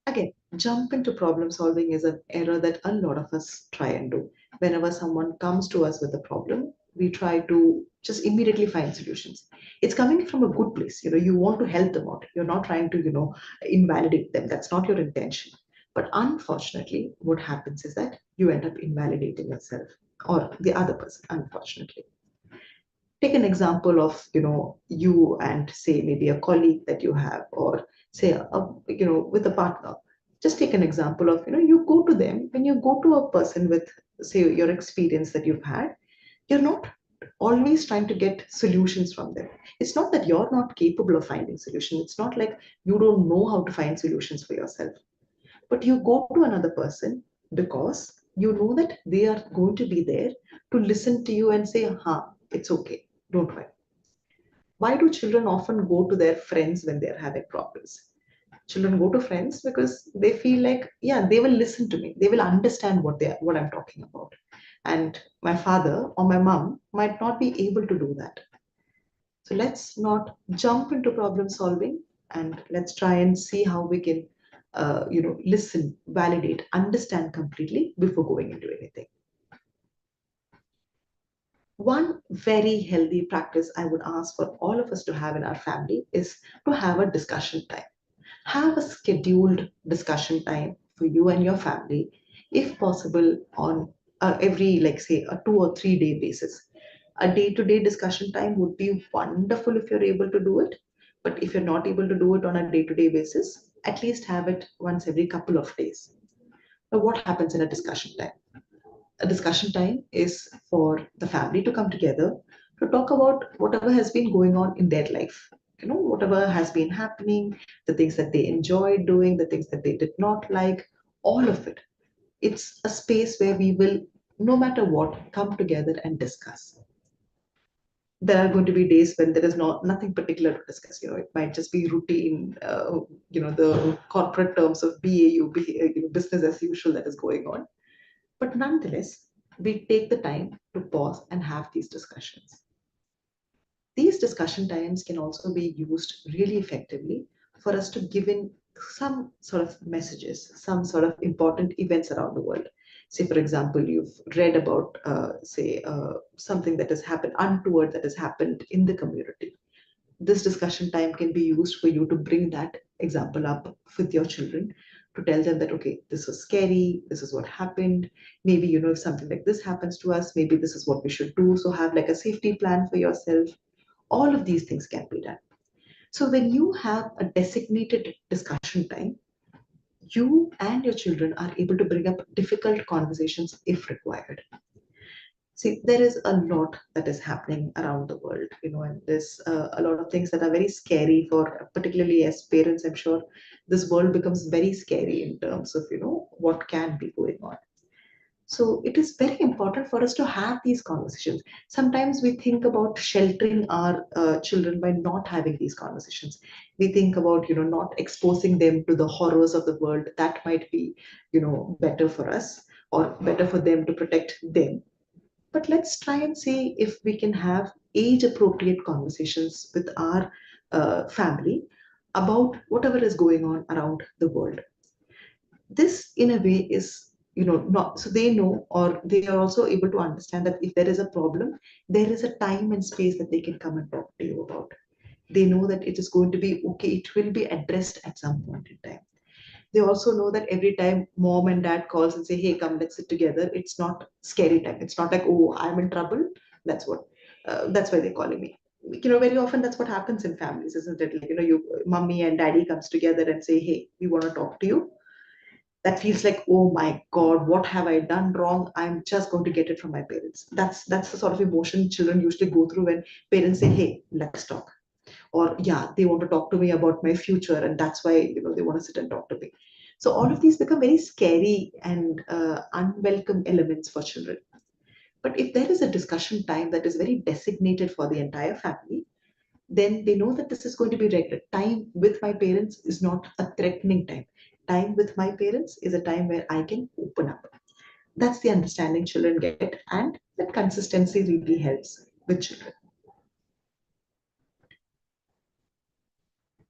Again, jump into problem solving is an error that a lot of us try and do. Whenever someone comes to us with a problem, we try to just immediately find solutions. It's coming from a good place. You want to help them out. You're not trying to, invalidate them. That's not your intention. But unfortunately, what happens is that you end up invalidating yourself or the other person, unfortunately. Take an example of, you and say maybe a colleague that you have, or say, with a partner. Just take an example of, you go to them, when you go to a person with, say, your experience that you've had, you're not always trying to get solutions from them. It's not that you're not capable of finding solutions. It's not like you don't know how to find solutions for yourself. But you go to another person because you know that they are going to be there to listen to you and say, it's okay, don't worry. Why do children often go to their friends when they're having problems? Children go to friends because they feel like, yeah, they will listen to me. They will understand what I'm talking about. And my father or my mom might not be able to do that. So let's not jump into problem solving, and let's try and see how we can, listen, validate, understand completely before going into anything. One very healthy practice I would ask for all of us to have in our family is to have a discussion time. Have a scheduled discussion time for you and your family, if possible, on every, like, say, a 2 or 3 day basis. A day-to-day discussion time would be wonderful if you're able to do it. But if you're not able to do it on a day-to-day basis, at least have it once every couple of days. Now, what happens in a discussion time? A discussion time is for the family to come together to talk about whatever has been going on in their life. Whatever has been happening, the things that they enjoyed doing, the things that they did not like, all of it. It's a space where we will, no matter what, come together and discuss. There are going to be days when there is nothing particular to discuss. It might just be routine, the corporate terms of BAU, business as usual, that is going on. But nonetheless, we take the time to pause and have these discussions. These discussion times can also be used really effectively for us to give in some sort of messages, some sort of important events around the world. Say, for example, you've read about, something that has happened, untoward that has happened in the community. This discussion time can be used for you to bring that example up with your children, to tell them that, okay, this was scary, this is what happened. Maybe, if something like this happens to us, maybe this is what we should do. So have like a safety plan for yourself. All of these things can be done. So when you have a designated discussion time, you and your children are able to bring up difficult conversations if required. See, there is a lot that is happening around the world, and there's a lot of things that are very scary for, particularly as parents. I'm sure this world becomes very scary in terms of, what can be going on. So it is very important for us to have these conversations. Sometimes we think about sheltering our children by not having these conversations. We think about, not exposing them to the horrors of the world. That might be, better for us or better for them to protect them. But let's try and see if we can have age appropriate conversations with our family about whatever is going on around the world. This in a way is, not so they know, or they are also able to understand that if there is a problem, there is a time and space that they can come and talk to you about. They know that it is going to be okay, it will be addressed at some point in time. They also know that every time mom and dad calls and say, hey, come, let's sit together, it's not scary time. It's not like, oh, I'm in trouble. That's why they're calling me. Very often that's what happens in families, isn't it? Like, mommy and daddy comes together and say, hey, we want to talk to you. That feels like, oh my God, what have I done wrong? I'm just going to get it from my parents. That's the sort of emotion children usually go through when parents say, hey, let's talk. Or yeah, they want to talk to me about my future, and that's why they want to sit and talk to me. So all of these become very scary and unwelcome elements for children. But if there is a discussion time that is very designated for the entire family, then they know that this is going to be regular. Time with my parents is not a threatening time. Time with my parents is a time where I can open up. That's the understanding children get, and that consistency really helps with children.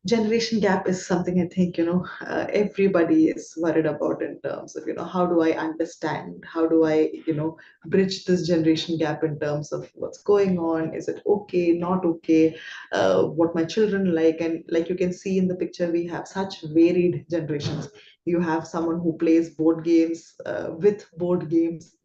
Generation gap is something I think everybody is worried about in terms of how do I understand, how do I bridge this generation gap in terms of what's going on, is it okay, not okay, what my children like. And like you can see in the picture, we have such varied generations. You have someone who plays board games, with board games,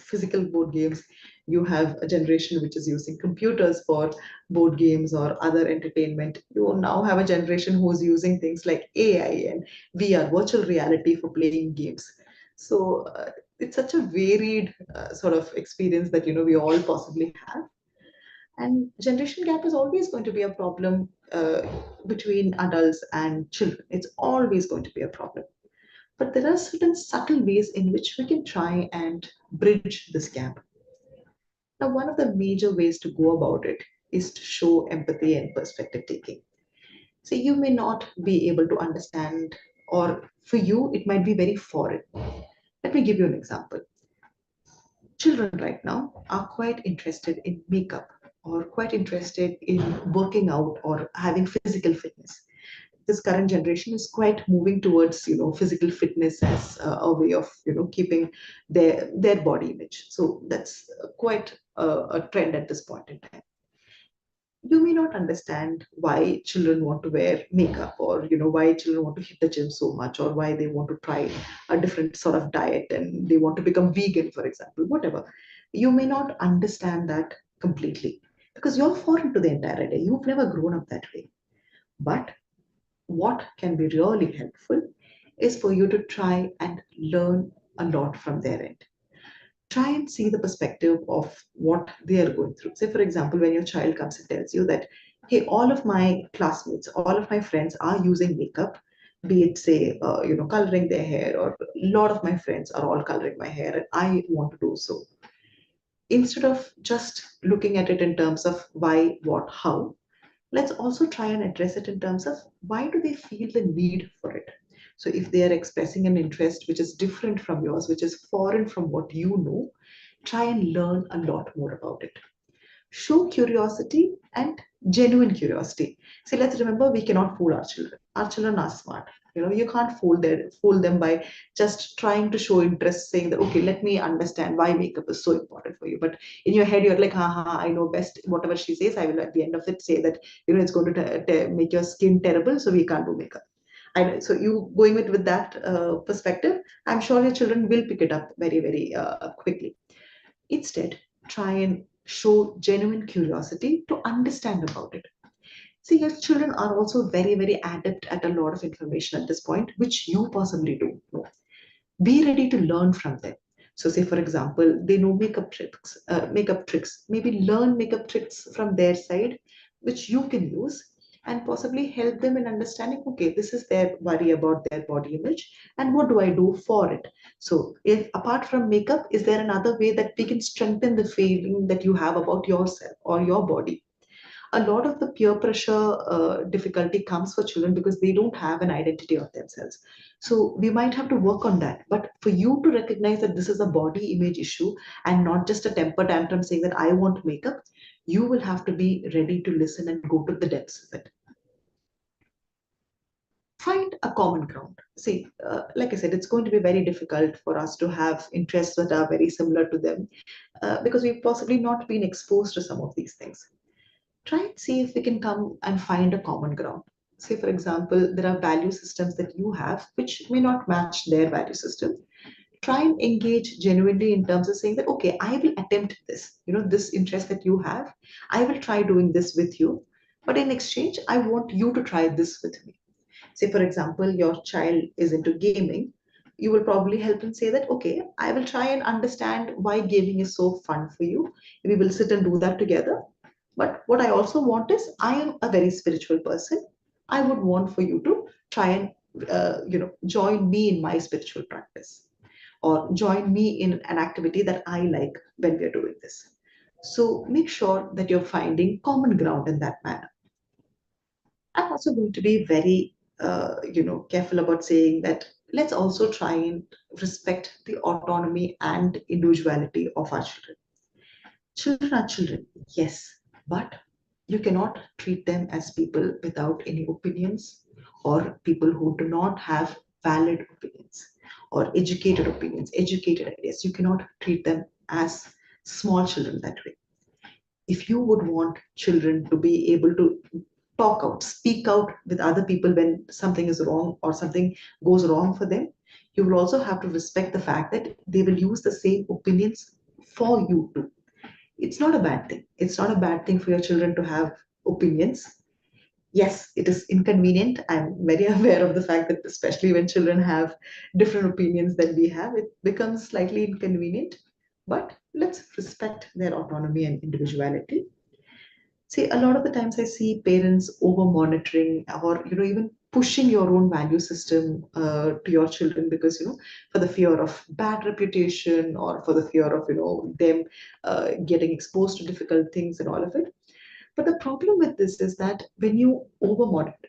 physical board games. You have a generation which is using computers for board games or other entertainment. You now have a generation who's using things like AI and VR, virtual reality, for playing games. So it's such a varied sort of experience that we all possibly have. And generation gap is always going to be a problem between adults and children. It's always going to be a problem. But there are certain subtle ways in which we can try and bridge this gap. Now, one of the major ways to go about it is to show empathy and perspective taking. So you may not be able to understand, or for you, it might be very foreign. Let me give you an example. Children right now are quite interested in makeup, or quite interested in working out or having physical fitness. This current generation is quite moving towards physical fitness as a way of keeping their body image. So that's quite a trend at this point in time. You may not understand why children want to wear makeup, or why children want to hit the gym so much, or why they want to try a different sort of diet and they want to become vegan, for example. Whatever, you may not understand that completely because you're foreign to the entire idea. You've never grown up that way. But what can be really helpful is for you to try and learn a lot from their end. Try and see the perspective of what they are going through. Say, for example, when your child comes and tells you that, hey, all of my classmates, all of my friends are using makeup, be it, say, coloring their hair, or a lot of my friends are all coloring my hair, and I want to do so. Instead of just looking at it in terms of why, what, how, let's also try and address it in terms of why do they feel the need for it. So if they are expressing an interest which is different from yours, which is foreign from what you know, try and learn a lot more about it. Show curiosity and genuine curiosity. See, let's remember, we cannot fool our children. Our children are smart. You can't fool them by just trying to show interest, saying that, okay, let me understand why makeup is so important for you. But in your head, you're like, I know best. Whatever she says, I will at the end of it say that, it's going to make your skin terrible, so we can't do makeup. I know. So you going with that perspective, I'm sure your children will pick it up very, very quickly. Instead, try and show genuine curiosity to understand about it. See, your children are also very, very adept at a lot of information at this point, which you possibly don't know. Be ready to learn from them. So say, for example, they know makeup tricks, maybe learn makeup tricks from their side, which you can use and possibly help them in understanding, okay, this is their worry about their body image and what do I do for it? So if apart from makeup, is there another way that we can strengthen the feeling that you have about yourself or your body? A lot of the peer pressure difficulty comes for children because they don't have an identity of themselves. So we might have to work on that. But for you to recognize that this is a body image issue and not just a temper tantrum saying that I want makeup, you will have to be ready to listen and go to the depths of it. Find a common ground. See, like I said, it's going to be very difficult for us to have interests that are very similar to them because we've possibly not been exposed to some of these things. Try and see if we can come and find a common ground. Say, for example, there are value systems that you have which may not match their value system. Try and engage genuinely in terms of saying that, okay, I will attempt this, this interest that you have, I will try doing this with you. But in exchange, I want you to try this with me. Say, for example, your child is into gaming. You will probably help him say that, okay, I will try and understand why gaming is so fun for you. We will sit and do that together. But what I also want is, I am a very spiritual person. I would want for you to try and join me in my spiritual practice, or join me in an activity that I like when we are doing this. So make sure that you're finding common ground in that manner. I'm also going to be very, careful about saying that let's also try and respect the autonomy and individuality of our children. Children are children, yes, but you cannot treat them as people without any opinions or people who do not have valid opinions or educated ideas. You cannot treat them as small children that way. If you would want children to be able to talk out, speak out with other people when something is wrong or something goes wrong for them, you will also have to respect the fact that they will use the same opinions for you too. It's not a bad thing. It's not a bad thing for your children to have opinions. Yes, it is inconvenient. I'm very aware of the fact that, especially when children have different opinions than we have, it becomes slightly inconvenient. But let's respect their autonomy and individuality. See, a lot of the times I see parents over monitoring or even pushing your own value system to your children because for the fear of bad reputation or for the fear of them getting exposed to difficult things and all of it. But the problem with this is that when you over monitor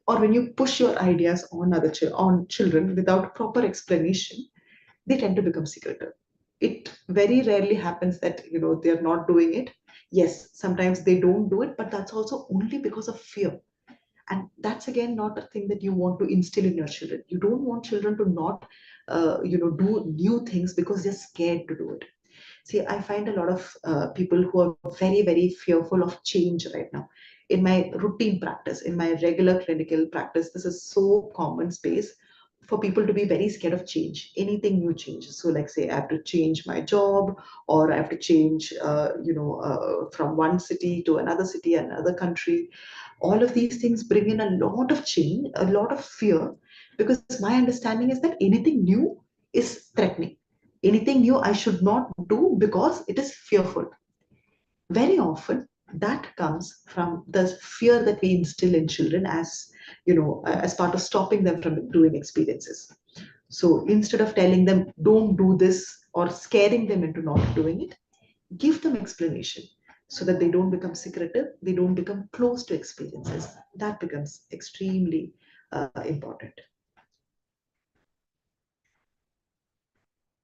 or when you push your ideas on on children without proper explanation, they tend to become secretive. It very rarely happens that they're not doing it. Yes, sometimes they don't do it, but that's also only because of fear. And that's again not a thing that you want to instill in your children. You don't want children to not do new things because they're scared to do it. See, I find a lot of people who are very, very fearful of change right now. In my routine practice, in my regular clinical practice, this is so common space for people to be very scared of change, anything new changes. So, like, say, I have to change my job, or I have to change, from one city to another city, another country. All of these things bring in a lot of change, a lot of fear, because my understanding is that anything new is threatening. Anything new I should not do because it is fearful. Very often that comes from the fear that we instill in children as as part of stopping them from doing experiences. So instead of telling them don't do this or scaring them into not doing it, give them explanation so that they don't become secretive, they don't become close to experiences. That becomes extremely important.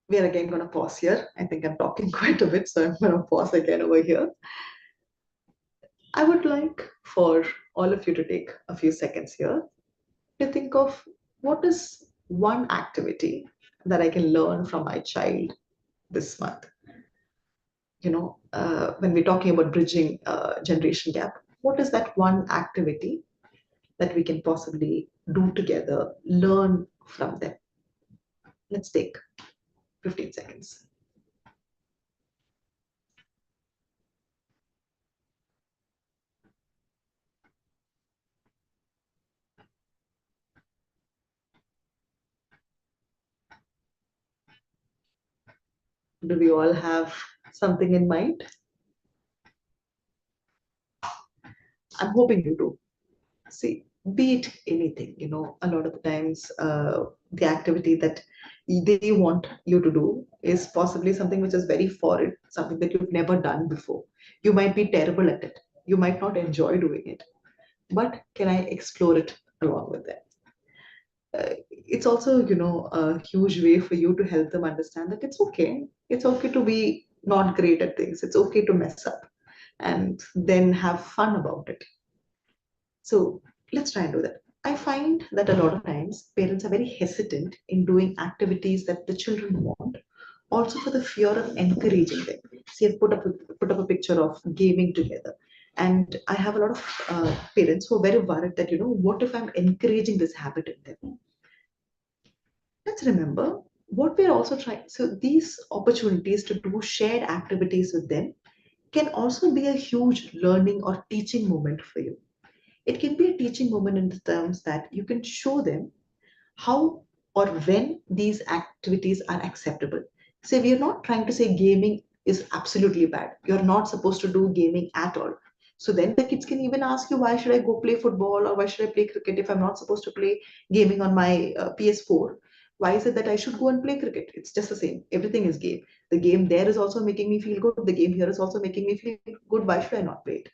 We are again going to pause here. I think I'm talking quite a bit, so I'm going to pause again over here. I would like for all of you to take a few seconds here to think of what is one activity that I can learn from my child this month. When we're talking about bridging generation gap, what is that one activity that we can possibly do together, learn from them? Let's take 15 seconds. Do we all have something in mind? I'm hoping you do. See, be it anything, a lot of the times the activity that they want you to do is possibly something which is very foreign, something that you've never done before. You might be terrible at it. You might not enjoy doing it. But can I explore it along with them? It's also, a huge way for you to help them understand that it's okay. It's okay to be not great at things. It's okay to mess up and then have fun about it. So let's try and do that. I find that a lot of times parents are very hesitant in doing activities that the children want, also for the fear of encouraging them. See, I've put up a picture of gaming together. And I have a lot of parents who are very worried that, what if I'm encouraging this habit in them? Let's remember what we're also trying. So these opportunities to do shared activities with them can also be a huge learning or teaching moment for you. It can be a teaching moment in the terms that you can show them how or when these activities are acceptable. Say, we are not trying to say gaming is absolutely bad. You're not supposed to do gaming at all. So then the kids can even ask you, why should I go play football or why should I play cricket if I'm not supposed to play gaming on my PS4? Why is it that I should go and play cricket? It's just the same. Everything is game. The game there is also making me feel good. The game here is also making me feel good. Why should I not play it?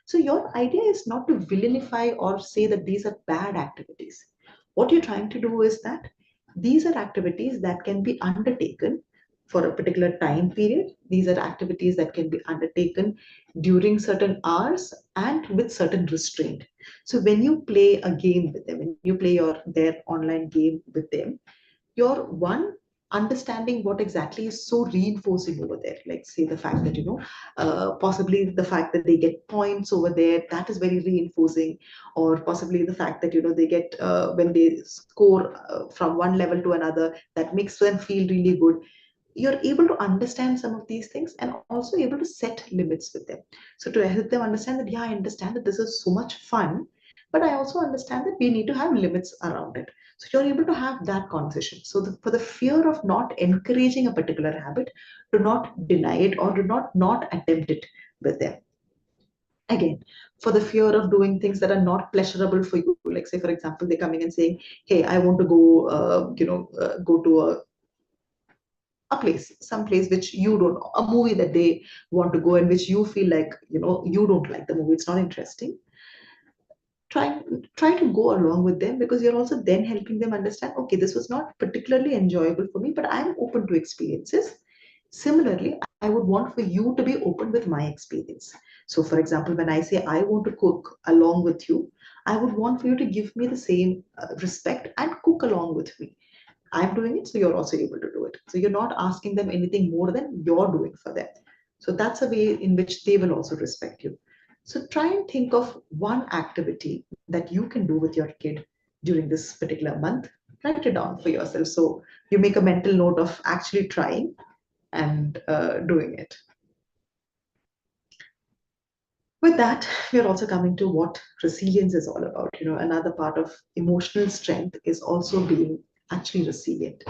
So your idea is not to vilify or say that these are bad activities. What you're trying to do is that these are activities that can be undertaken for a particular time period. These are activities that can be undertaken during certain hours and with certain restraint. So when you play a game with them, when you play their online game with them, you're one understanding what exactly is so reinforcing over there, like say the fact that possibly the fact that they get points over there, that is very reinforcing, or possibly the fact that they get when they score from one level to another, that makes them feel really good. You're able to understand some of these things and also able to set limits with them. So to help them understand that, yeah, I understand that this is so much fun, but I also understand that we need to have limits around it. So you're able to have that conversation. So for the fear of not encouraging a particular habit, do not deny it or do not attempt it with them. Again, for the fear of doing things that are not pleasurable for you, like say for example, they're coming and saying, hey, I want to go go to a place, some place which you don't, a movie that they want to go and which you feel like, you don't like the movie, it's not interesting. Try to go along with them, because you're also then helping them understand, okay, this was not particularly enjoyable for me, but I'm open to experiences. Similarly, I would want for you to be open with my experience. So for example, when I say I want to cook along with you, I would want for you to give me the same respect and cook along with me. I'm doing it, so you're also able to do it. So you're not asking them anything more than you're doing for them. So that's a way in which they will also respect you. So try and think of one activity that you can do with your kid during this particular month. Write it down for yourself. So you make a mental note of actually trying and doing it. With that, we're also coming to what resilience is all about. Another part of emotional strength is also being actually resilient.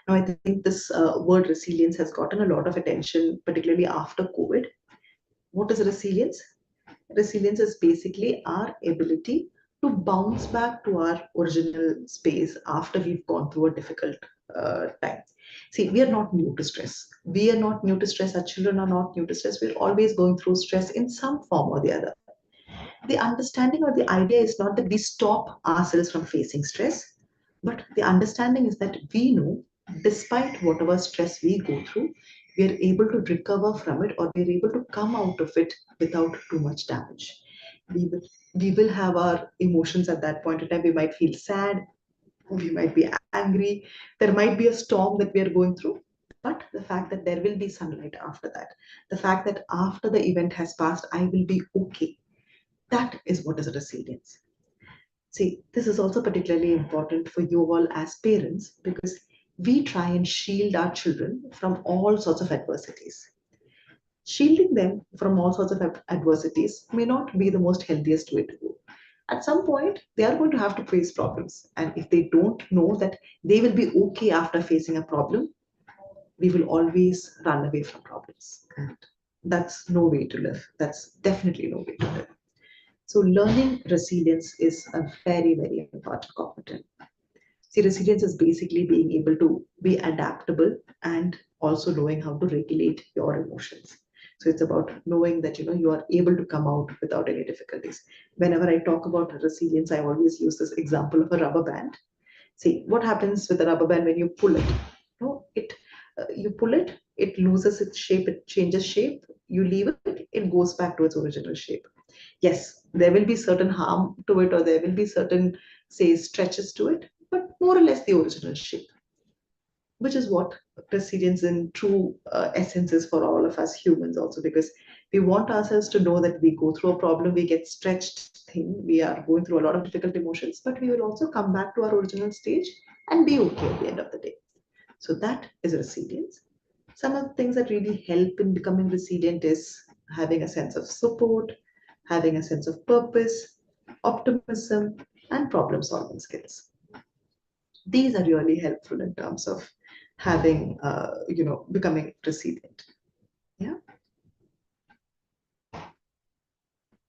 Now, I think this word resilience has gotten a lot of attention, particularly after COVID. What is resilience? Resilience is basically our ability to bounce back to our original space after we've gone through a difficult time. See, we are not new to stress. We are not new to stress. Our children are not new to stress. We're always going through stress in some form or the other. The understanding or the idea is not that we stop ourselves from facing stress, but the understanding is that we know, despite whatever stress we go through, we are able to recover from it, or we are able to come out of it without too much damage. We will have our emotions at that point in time. We might feel sad, we might be angry, there might be a storm that we are going through. But the fact that there will be sunlight after that, the fact that after the event has passed, I will be okay, that is what is resilience. See, this is also particularly important for you all as parents, because we try and shield our children from all sorts of adversities. Shielding them from all sorts of adversities may not be the most healthiest way to go. At some point, they are going to have to face problems. And if they don't know that they will be okay after facing a problem, we will always run away from problems. And that's no way to live. That's definitely no way to live. So learning resilience is a very, very important component. See, resilience is basically being able to be adaptable and also knowing how to regulate your emotions. So it's about knowing that you are able to come out without any difficulties. Whenever I talk about resilience, I always use this example of a rubber band. See, what happens with a rubber band when you pull it? You pull it, it loses its shape, it changes shape. You leave it, it goes back to its original shape. Yes, there will be certain harm to it, or there will be certain, say, stretches to it, but more or less the original shape, which is what resilience in true essence is for all of us humans also, because we want ourselves to know that we go through a problem, we get stretched thin, we are going through a lot of difficult emotions, but we will also come back to our original stage and be okay at the end of the day. So that is resilience. Some of the things that really help in becoming resilient is having a sense of support, having a sense of purpose, optimism, and problem solving skills. These are really helpful in terms of having, becoming resilient. Yeah.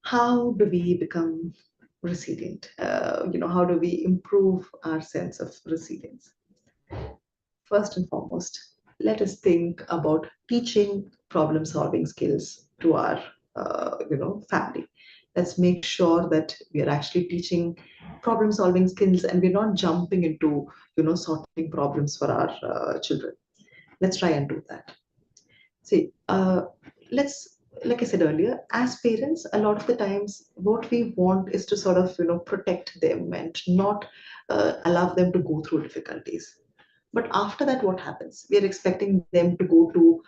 How do we become resilient? How do we improve our sense of resilience? First and foremost, let us think about teaching problem solving skills to our family. Let's make sure that we are actually teaching problem solving skills, and we're not jumping into sorting problems for our children. Let's try and do that. See, let's, like I said earlier, as parents, a lot of the times what we want is to sort of protect them and not allow them to go through difficulties. But after that, what happens? We are expecting them to go to,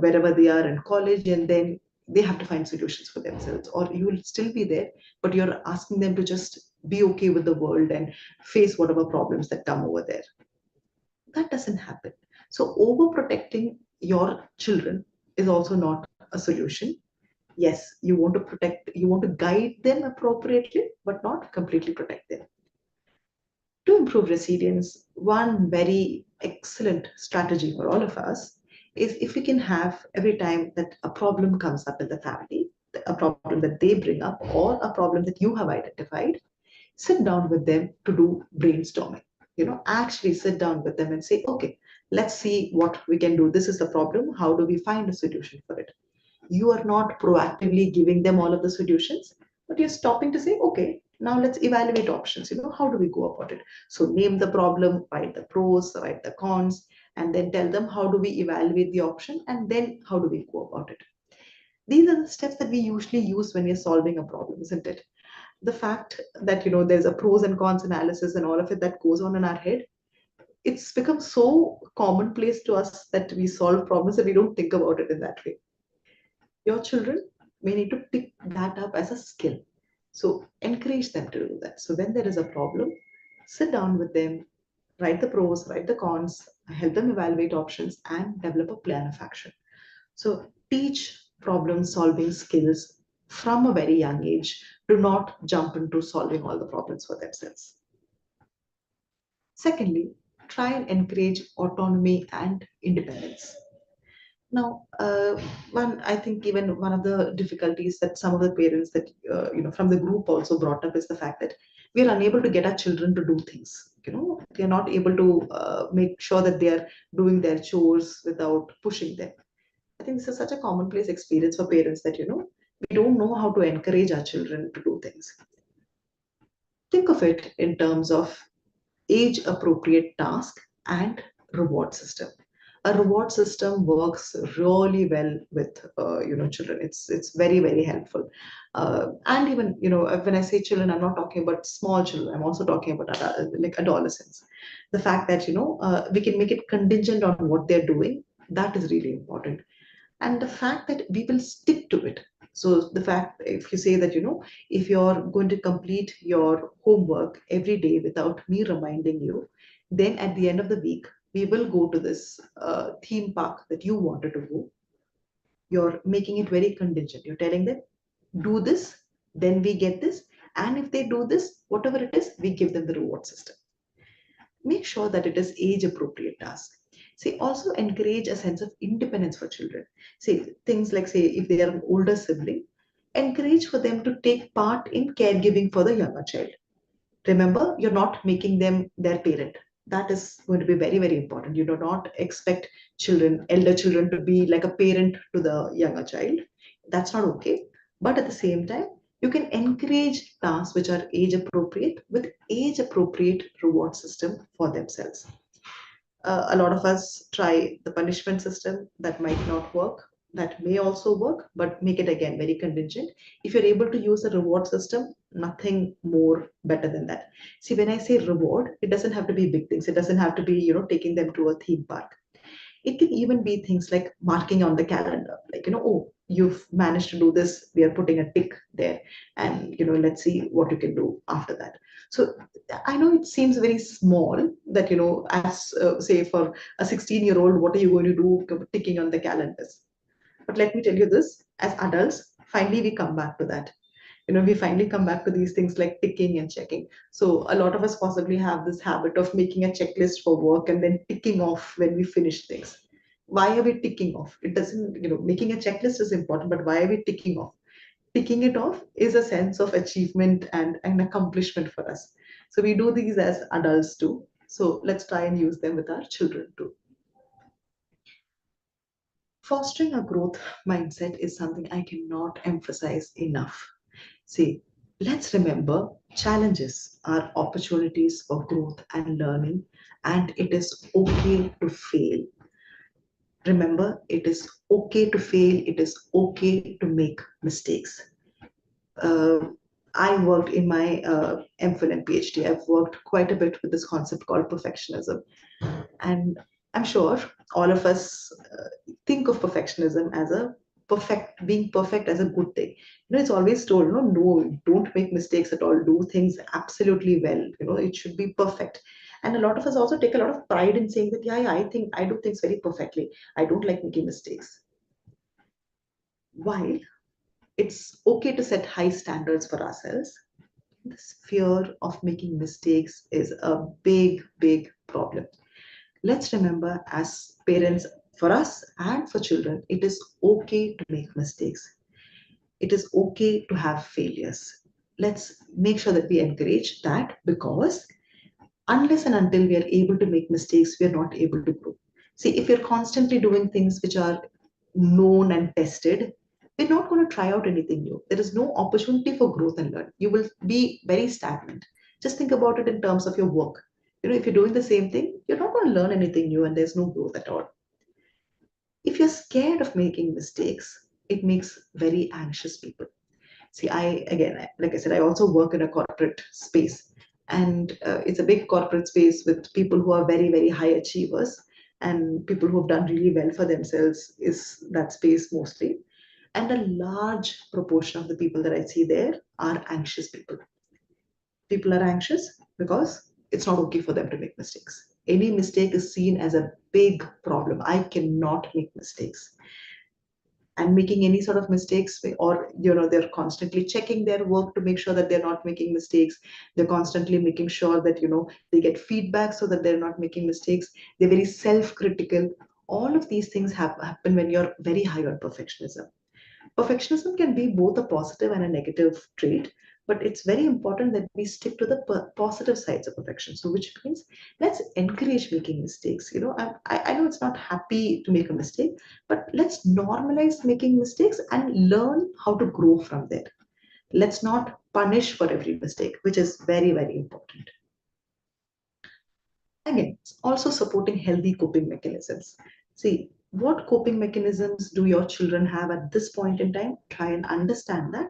wherever they are in college, and then they have to find solutions for themselves. Or you will still be there, but you're asking them to just be okay with the world and face whatever problems that come over there. That doesn't happen. So overprotecting your children is also not a solution. Yes, you want to protect, you want to guide them appropriately, but not completely protect them. To improve resilience, one very excellent strategy for all of us is if we can have, every time that a problem comes up in the family, a problem that they bring up or a problem that you have identified, sit down with them to do brainstorming. Actually sit down with them and say, okay, let's see what we can do. This is the problem. How do we find a solution for it? You are not proactively giving them all of the solutions, but you're stopping to say, okay, now let's evaluate options. How do we go about it? So name the problem, write the pros, write the cons, and then tell them how do we evaluate the option, and then how do we go about it. These are the steps that we usually use when we're solving a problem, isn't it? The fact that there's a pros and cons analysis and all of it that goes on in our head, it's become so commonplace to us that we solve problems that we don't think about it in that way. Your children may need to pick that up as a skill. So encourage them to do that. So when there is a problem, sit down with them, write the pros, write the cons, help them evaluate options, and develop a plan of action. So teach problem solving skills from a very young age. Do not jump into solving all the problems for themselves. Secondly, try and encourage autonomy and independence. Now, I think even one of the difficulties that some of the parents that, from the group also brought up is the fact that we are unable to get our children to do things. They are not able to make sure that they are doing their chores without pushing them. I think this is such a commonplace experience for parents that, we don't know how to encourage our children to do things. Think of it in terms of age appropriate task and reward system. A reward system works really well with children. It's very, very helpful. And even when I say children, I'm not talking about small children, I'm also talking about like adolescents. The fact that we can make it contingent on what they're doing, that is really important. And the fact that we will stick to it. So the fact, if you say that if you're going to complete your homework every day without me reminding you, then at the end of the week we will go to this theme park that you wanted to go. You're making it very contingent. You're telling them, do this, then we get this, and if they do this, whatever it is, we give them the reward system. Make sure that it is age appropriate task. See, also encourage a sense of independence for children. Say things like, say, if they are an older sibling, encourage for them to take part in caregiving for the younger child. Remember, you're not making them their parent. That is going to be very, very important. You do not expect children, elder children, to be like a parent to the younger child. That's not okay. But at the same time, you can encourage tasks which are age appropriate with age appropriate reward system for themselves. A lot of us try the punishment system. That might not work. That may also work, but make it again very contingent. If you're able to use a reward system, nothing more better than that. See, when I say reward, it doesn't have to be big things. It doesn't have to be, taking them to a theme park. It can even be things like marking on the calendar, like, oh, you've managed to do this, we are putting a tick there, and let's see what you can do after that. So I know it seems very small that, as say for a 16-year-old, what are you going to do ticking on the calendars? But let me tell you this, as adults, finally we come back to that. We finally come back to these things like ticking and checking. So a lot of us possibly have this habit of making a checklist for work and then ticking off when we finish things. Why are we ticking off? It doesn't, making a checklist is important, but why are we ticking off? Ticking it off is a sense of achievement and an accomplishment for us. So we do these as adults too. So let's try and use them with our children too. Fostering a growth mindset is something I cannot emphasize enough. See, let's remember challenges are opportunities for growth and learning, and it is okay to fail. Remember, it is okay to fail, it is okay to make mistakes. Uh, I worked in my MPhil and PhD, I've worked quite a bit with this concept called perfectionism. And I'm sure all of us think of perfectionism as being perfect as a good thing. It's always told, no, don't make mistakes at all. Do things absolutely well. It should be perfect. And a lot of us also take a lot of pride in saying that, yeah, I think I do things very perfectly. I don't like making mistakes. While it's okay to set high standards for ourselves, this fear of making mistakes is a big, big problem. Let's remember, as parents, for us and for children, it is okay to make mistakes. It is okay to have failures. Let's make sure that we encourage that, because unless and until we are able to make mistakes, we are not able to grow. See, if you're constantly doing things which are known and tested, we're not going to try out anything new. There is no opportunity for growth and learn. You will be very stagnant. Just think about it in terms of your work. If you're doing the same thing, you're not going to learn anything new and there's no growth at all. If you're scared of making mistakes, it makes very anxious people. See, like I said, I also work in a corporate space, and it's a big corporate space with people who are very, very high achievers, and people who have done really well for themselves is that space mostly. And a large proportion of the people that I see there are anxious people. People are anxious because it's not okay for them to make mistakes. Any mistake is seen as a big problem. I cannot make mistakes. And making any sort of mistakes, or they're constantly checking their work to make sure that they're not making mistakes. They're constantly making sure that they get feedback so that they're not making mistakes. They're very self-critical. All of these things happen when you're very high on perfectionism. Perfectionism can be both a positive and a negative trait, but it's very important that we stick to the positive sides of perfection. So, which means let's encourage making mistakes. I know it's not happy to make a mistake, but let's normalize making mistakes and learn how to grow from there. Let's not punish for every mistake, which is very, very important. Again, it's also supporting healthy coping mechanisms. See, what coping mechanisms do your children have at this point in time? Try and understand that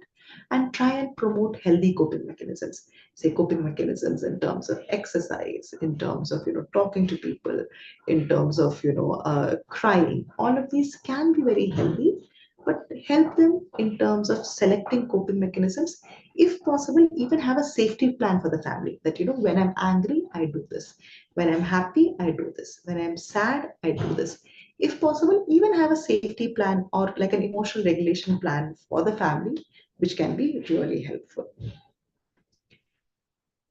and try and promote healthy coping mechanisms. Say coping mechanisms in terms of exercise, in terms of talking to people, in terms of crying. All of these can be very healthy, but help them in terms of selecting coping mechanisms. If possible, even have a safety plan for the family that, when I'm angry, I do this. When I'm happy, I do this. When I'm sad, I do this. If possible, even have a safety plan or like an emotional regulation plan for the family, which can be really helpful.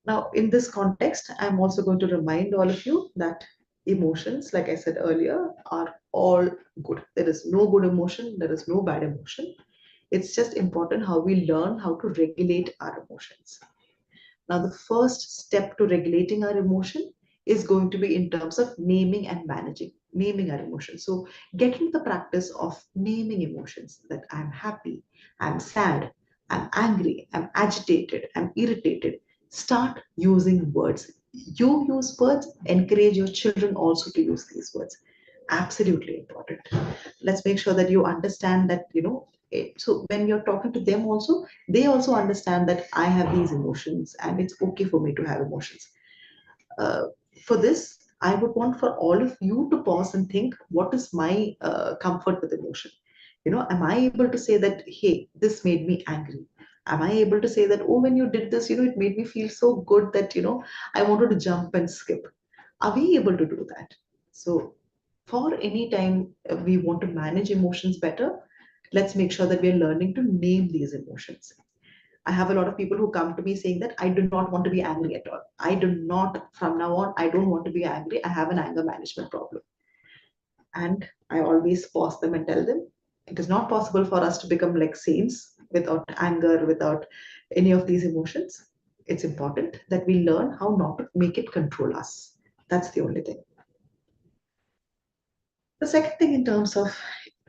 Now, in this context, I'm also going to remind all of you that emotions, like I said earlier, are all good. There is no good emotion, there is no bad emotion. It's just important how we learn how to regulate our emotions. Now, the first step to regulating our emotion is going to be in terms of naming and managing, naming our emotions. So, get into the practice of naming emotions, that I'm happy, I'm sad, I'm angry, I'm agitated, I'm irritated. Start using words. You use words, encourage your children also to use these words. Absolutely important. Let's make sure that you understand that, so when you're talking to them also, they also understand that I have these emotions and it's okay for me to have emotions. Uh, for this, I would want for all of you to pause and think, what is my comfort with emotion? Am I able to say that, hey, this made me angry? Am I able to say that, oh, when you did this, it made me feel so good that, I wanted to jump and skip? Are we able to do that? So, for any time we want to manage emotions better, let's make sure that we are learning to name these emotions. I have a lot of people who come to me saying that I do not want to be angry at all. I do not, from now on, I don't want to be angry. I have an anger management problem. And I always pause them and tell them it is not possible for us to become like saints without anger, without any of these emotions. It's important that we learn how not to make it control us. That's the only thing. The second thing in terms of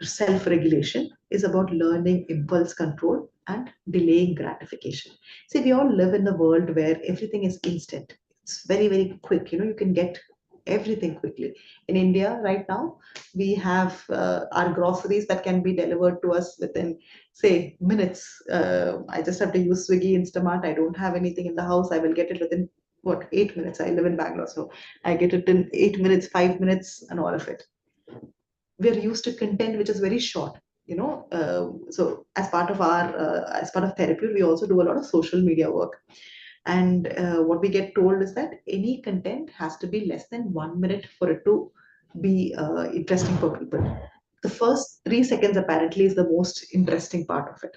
self regulation is about learning impulse control and delaying gratification. See, we all live in a world where everything is instant, it's very, very quick. You can get everything quickly. In India, right now, we have our groceries that can be delivered to us within, say, minutes. I just have to use Swiggy, Instamart. I don't have anything in the house. I will get it within what, 8 minutes. I live in Bangalore, so I get it in 8 minutes, 5 minutes, and all of it. We're used to content which is very short. So as part of therapy, we also do a lot of social media work. And what we get told is that any content has to be less than 1 minute for it to be interesting for people. The first 3 seconds apparently is the most interesting part of it.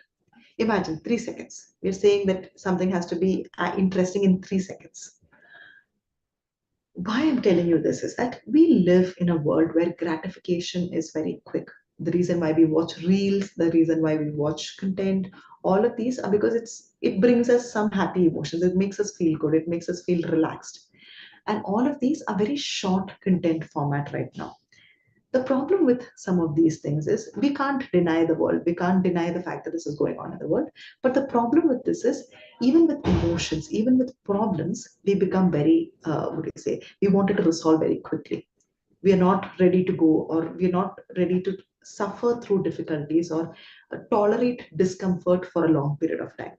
Imagine 3 seconds. We're saying that something has to be interesting in 3 seconds. Why I'm telling you this is that we live in a world where gratification is very quick. The reason why we watch reels, the reason why we watch content, all of these are because it brings us some happy emotions. It makes us feel good. It makes us feel relaxed. And all of these are very short content format right now. The problem with some of these things is we can't deny the world. We can't deny the fact that this is going on in the world. But the problem with this is, even with emotions, even with problems, we become very, what do you say, we wanted to resolve very quickly. We are not ready to go, or we are not ready to suffer through difficulties or tolerate discomfort for a long period of time.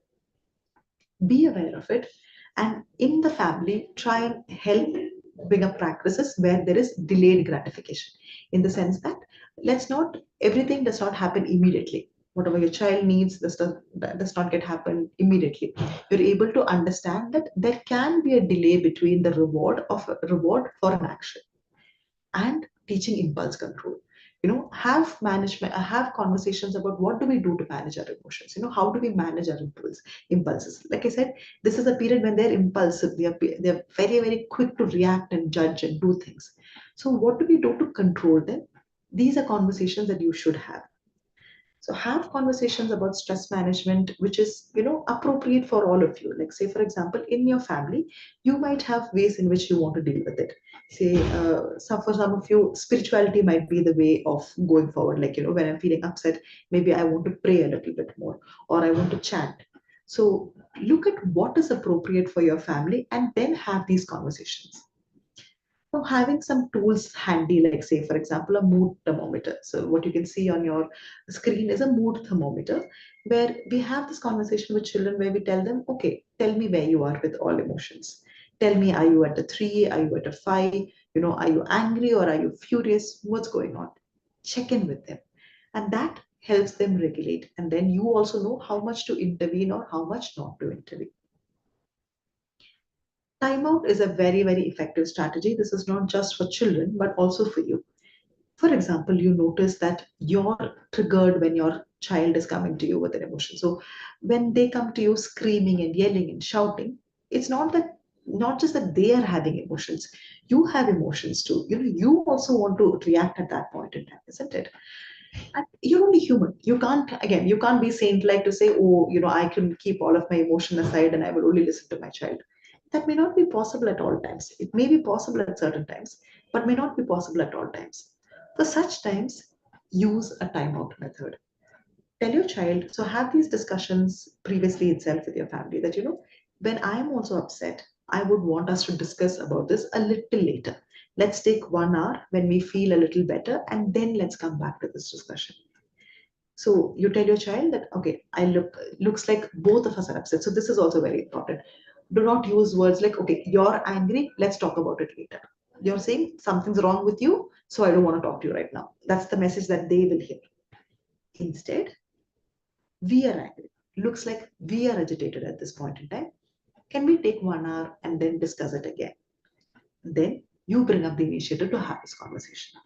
Be aware of it, and in the family try and help bring up practices where there is delayed gratification, in the sense that, let's not, everything does not happen immediately. Whatever your child needs, that does not get happen immediately. You're able to understand that there can be a delay between the reward for an action and teaching impulse control. Have conversations about what do we do to manage our emotions. How do we manage our impulses? Like I said, this is a period when they're impulsive. They're very, very quick to react and judge and do things. So what do we do to control them? These are conversations that you should have. So have conversations about stress management, which is, appropriate for all of you. Like, say, for example, in your family, you might have ways in which you want to deal with it. Say, for some of you, spirituality might be the way of going forward. Like, when I'm feeling upset, maybe I want to pray a little bit more, or I want to chant. So look at what is appropriate for your family and then have these conversations. So having some tools handy, like, say, for example, a mood thermometer. So what you can see on your screen is a mood thermometer, where we have this conversation with children where we tell them, okay, tell me where you are with all emotions. Tell me, are you at a 3? Are you at a 5? Are you angry or are you furious? What's going on? Check in with them. And that helps them regulate. And then you also know how much to intervene or how much not to intervene. Timeout is a very, very effective strategy. This is not just for children, but also for you. For example, you notice that you're triggered when your child is coming to you with an emotion. So when they come to you screaming and yelling and shouting, it's not just that they are having emotions. You have emotions too. You also want to react at that point in time, isn't it? And you're only human. You can't be saint-like to say, oh, I can keep all of my emotion aside and I will only listen to my child. That may not be possible at all times. It may be possible at certain times, but may not be possible at all times. For such times, use a timeout method. Tell your child, so have these discussions previously itself with your family that, when I am also upset, I would want us to discuss about this a little later. Let's take 1 hour when we feel a little better, and then let's come back to this discussion. So you tell your child that, okay, looks like both of us are upset. So this is also very important. Do not use words like, okay, you're angry, let's talk about it later. You're saying something's wrong with you, so I don't want to talk to you right now. That's the message that they will hear. Instead, we are angry. Looks like we are agitated at this point in time. Can we take 1 hour and then discuss it again? Then you bring up the initiative to have this conversation.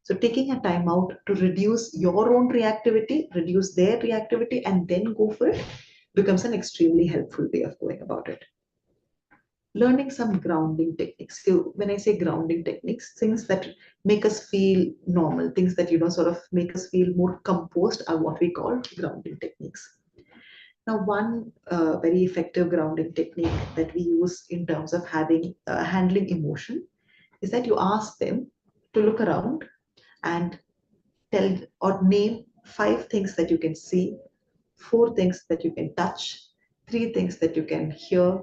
So taking a time out to reduce your own reactivity, reduce their reactivity, and then go for it becomes an extremely helpful way of going about it. Learning some grounding techniques. So when I say grounding techniques, things that make us feel normal, things that sort of make us feel more composed are what we call grounding techniques. Now, one very effective grounding technique that we use in terms of handling emotion is that you ask them to look around and tell or name 5 things that you can see, 4 things that you can touch, 3 things that you can hear,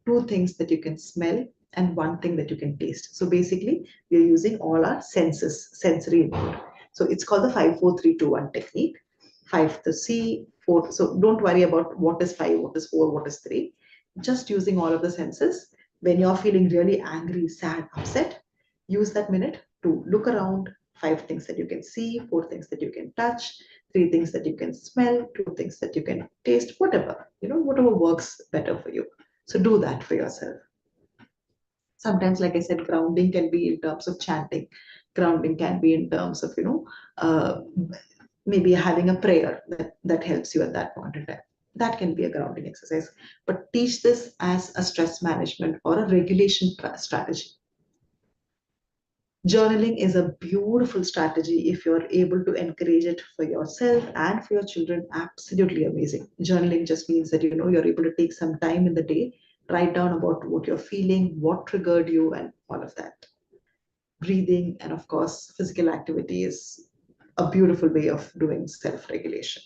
2 things that you can smell, and 1 thing that you can taste. So basically, we're using all our senses, sensory input. So it's called the 5, 4, 3, 2, 1 technique. 5 to see, 4. So don't worry about what is 5, what is 4, what is 3. Just using all of the senses. When you're feeling really angry, sad, upset, use that minute to look around. 5 things that you can see, 4 things that you can touch, 3 things that you can smell, 2 things that you can taste, whatever works better for you. So do that for yourself. Sometimes, like I said, grounding can be in terms of chanting. Grounding can be in terms of, uh, maybe having a prayer that helps you at that point in time. That can be a grounding exercise. But teach this as a stress management or a regulation strategy. Journaling is a beautiful strategy if you're able to encourage it for yourself and for your children. Absolutely amazing. Journaling just means that you're able to take some time in the day, write down about what you're feeling, what triggered you, and all of that. Breathing and of course physical activity is a beautiful way of doing self-regulation.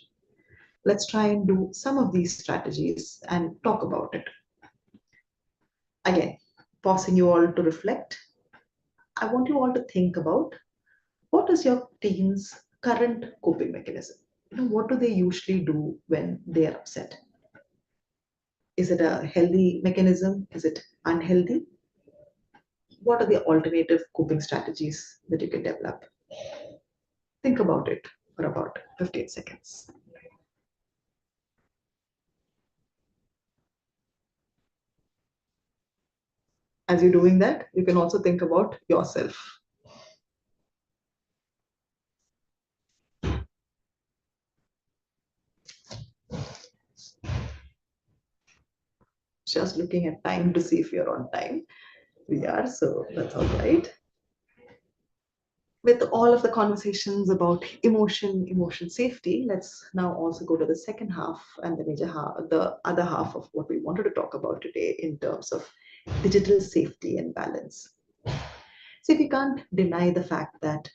Let's try and do some of these strategies and talk about it. Again, pausing you all to reflect. I want you all to think about, what is your teen's current coping mechanism? What do they usually do when they are upset? Is it a healthy mechanism? Is it unhealthy? What are the alternative coping strategies that you can develop? Think about it for about 15 seconds. As you're doing that, you can also think about yourself. Just looking at time to see if you're on time. We are, so that's all right. With all of the conversations about emotion safety, let's now also go to the second half and the other half of what we wanted to talk about today in terms of digital safety and balance. See, we can't deny the fact that,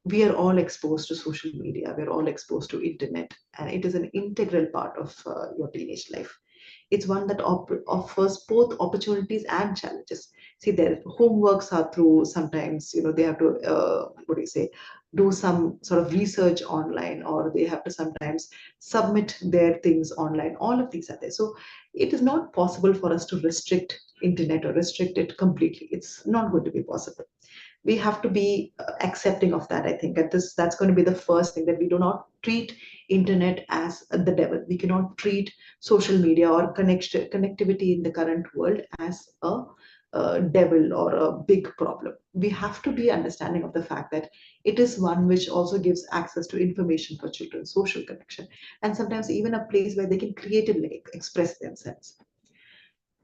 we are all exposed to social media, we're all exposed to internet, and it is an integral part of your teenage life. It's one that offers both opportunities and challenges. See, their homeworks are through, sometimes they have to do some sort of research online, or they have to sometimes submit their things online. All of these are there. So it is not possible for us to restrict internet or restrict it completely. It's not going to be possible. We have to be accepting of that. I think that's going to be the first thing, that we do not treat internet as the devil. We cannot treat social media or connectivity in the current world as a devil or a big problem. We have to be understanding of the fact that it is one which also gives access to information for children, social connection, and sometimes even a place where they can creatively express themselves.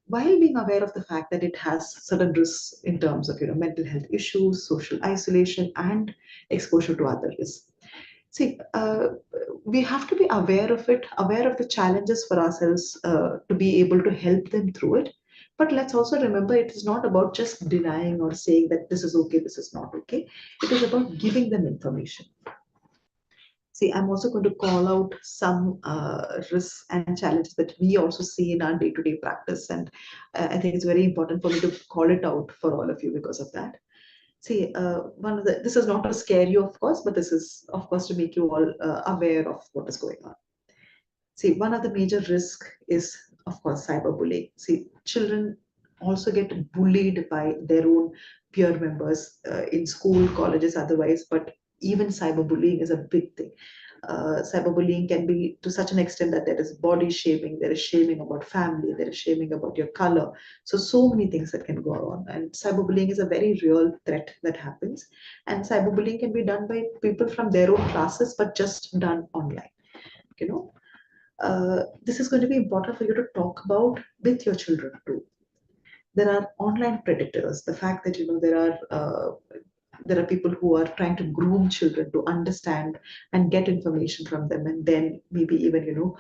while being aware of the fact that it has certain risks in terms of mental health issues, social isolation, and exposure to other risks. See, we have to be aware of it, aware of the challenges for ourselves to be able to help them through it. But let's also remember it is not about just denying or saying that this is okay, this is not okay. It is about giving them information. See, I'm also going to call out some risks and challenges that we also see in our day-to-day practice. And I think it's very important for me to call it out for all of you because of that. See, this is not to scare you, of course, but this is, of course, to make you all aware of what is going on. See, one of the major risks is, of course, cyberbullying. See, children also get bullied by their own peer members in school, colleges, otherwise, but even cyberbullying is a big thing. Cyberbullying can be to such an extent that there is body shaming, there is shaming about family, there is shaming about your color. So many things that can go on. And cyberbullying is a very real threat that happens. And cyberbullying can be done by people from their own classes, but just done online. You know, this is going to be important for you to talk about with your children too. There are online predators. The fact that there are people who are trying to groom children to understand and get information from them, and then maybe even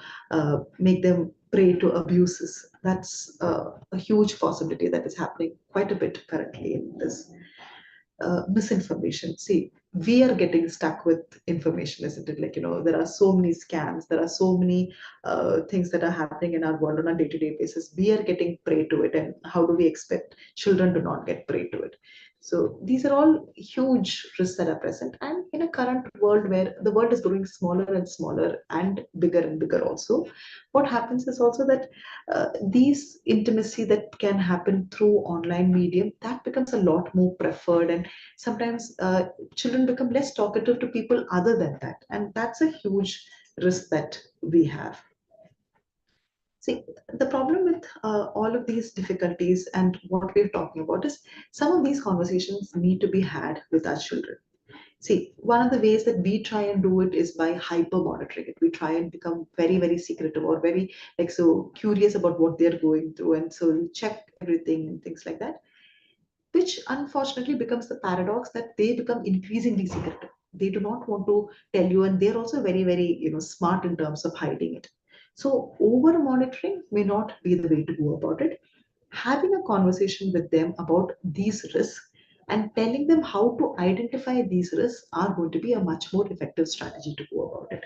make them prey to abuses. That's a huge possibility that is happening quite a bit currently in this misinformation. See, we are getting stuck with information, isn't it? Like, there are so many scams, there are so many things that are happening in our world on a day-to-day basis. We are getting prey to it, and how do we expect children to not get prey to it? So these are all huge risks that are present. And in a current world where the world is growing smaller and smaller and bigger also, what happens is also that these intimacy that can happen through online medium, that becomes a lot more preferred. And sometimes children become less talkative to people other than that. And that's a huge risk that we have. See, the problem with all of these difficulties and what we're talking about is some of these conversations need to be had with our children. See, one of the ways that we try and do it is by hyper monitoring it. We try and become very, very secretive or very so curious about what they're going through. And so we check everything and things like that, which unfortunately becomes the paradox that they become increasingly secretive. They do not want to tell you, and they're also very, very smart in terms of hiding it. So over monitoring may not be the way to go about it. Having a conversation with them about these risks and telling them how to identify these risks are going to be a much more effective strategy to go about it.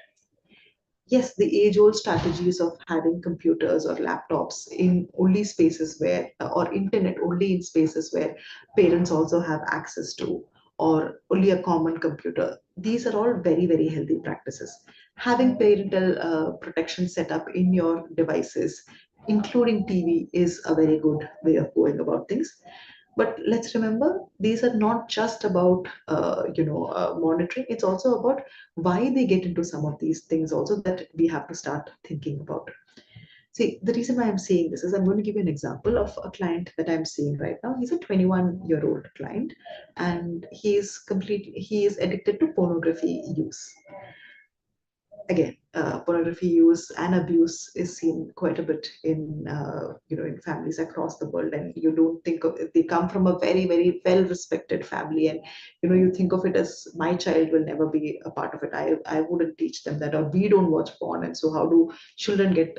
Yes, the age-old strategies of having computers or laptops in only spaces where, or internet only in spaces where parents also have access to, or only a common computer, these are all very, very healthy practices. Having parental protection set up in your devices, including TV, is a very good way of going about things. But let's remember, these are not just about monitoring. It's also about why they get into some of these things also that we have to start thinking about. See, the reason why I'm saying this is I'm going to give you an example of a client that I'm seeing right now. He's a 21-year-old client, and he is addicted to pornography use. Again, pornography use and abuse is seen quite a bit in in families across the world. And you don't think of they come from a very, very well respected family, and you think of it as my child will never be a part of it. I wouldn't teach them that, or we don't watch porn, and so how do children get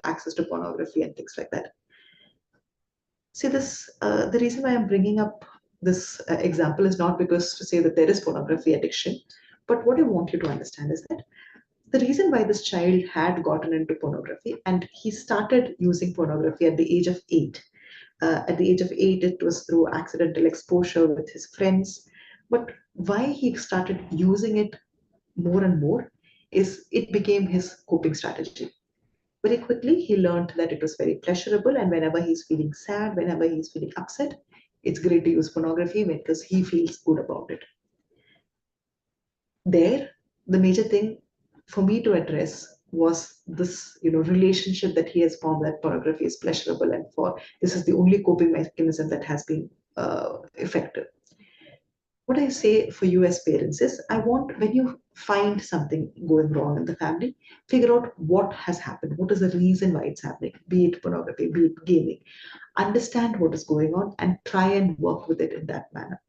access to pornography and things like that. See, this the reason why I'm bringing up this example is not because to say that there is pornography addiction, but what I want you to understand is that the reason why this child had gotten into pornography, and he started using pornography at the age of 8. At the age of 8, it was through accidental exposure with his friends. But why he started using it more and more is it became his coping strategy. Very quickly, he learned that it was very pleasurable, and whenever he's feeling sad, whenever he's feeling upset, it's great to use pornography because he feels good about it. There, the major thing for me to address was this relationship that he has formed, that pornography is pleasurable, and for this is the only coping mechanism that has been effective. What I say for you as parents is, I want when you find something going wrong in the family, figure out what has happened, what is the reason why it's happening, be it pornography, be it gaming. Understand what is going on and try and work with it in that manner.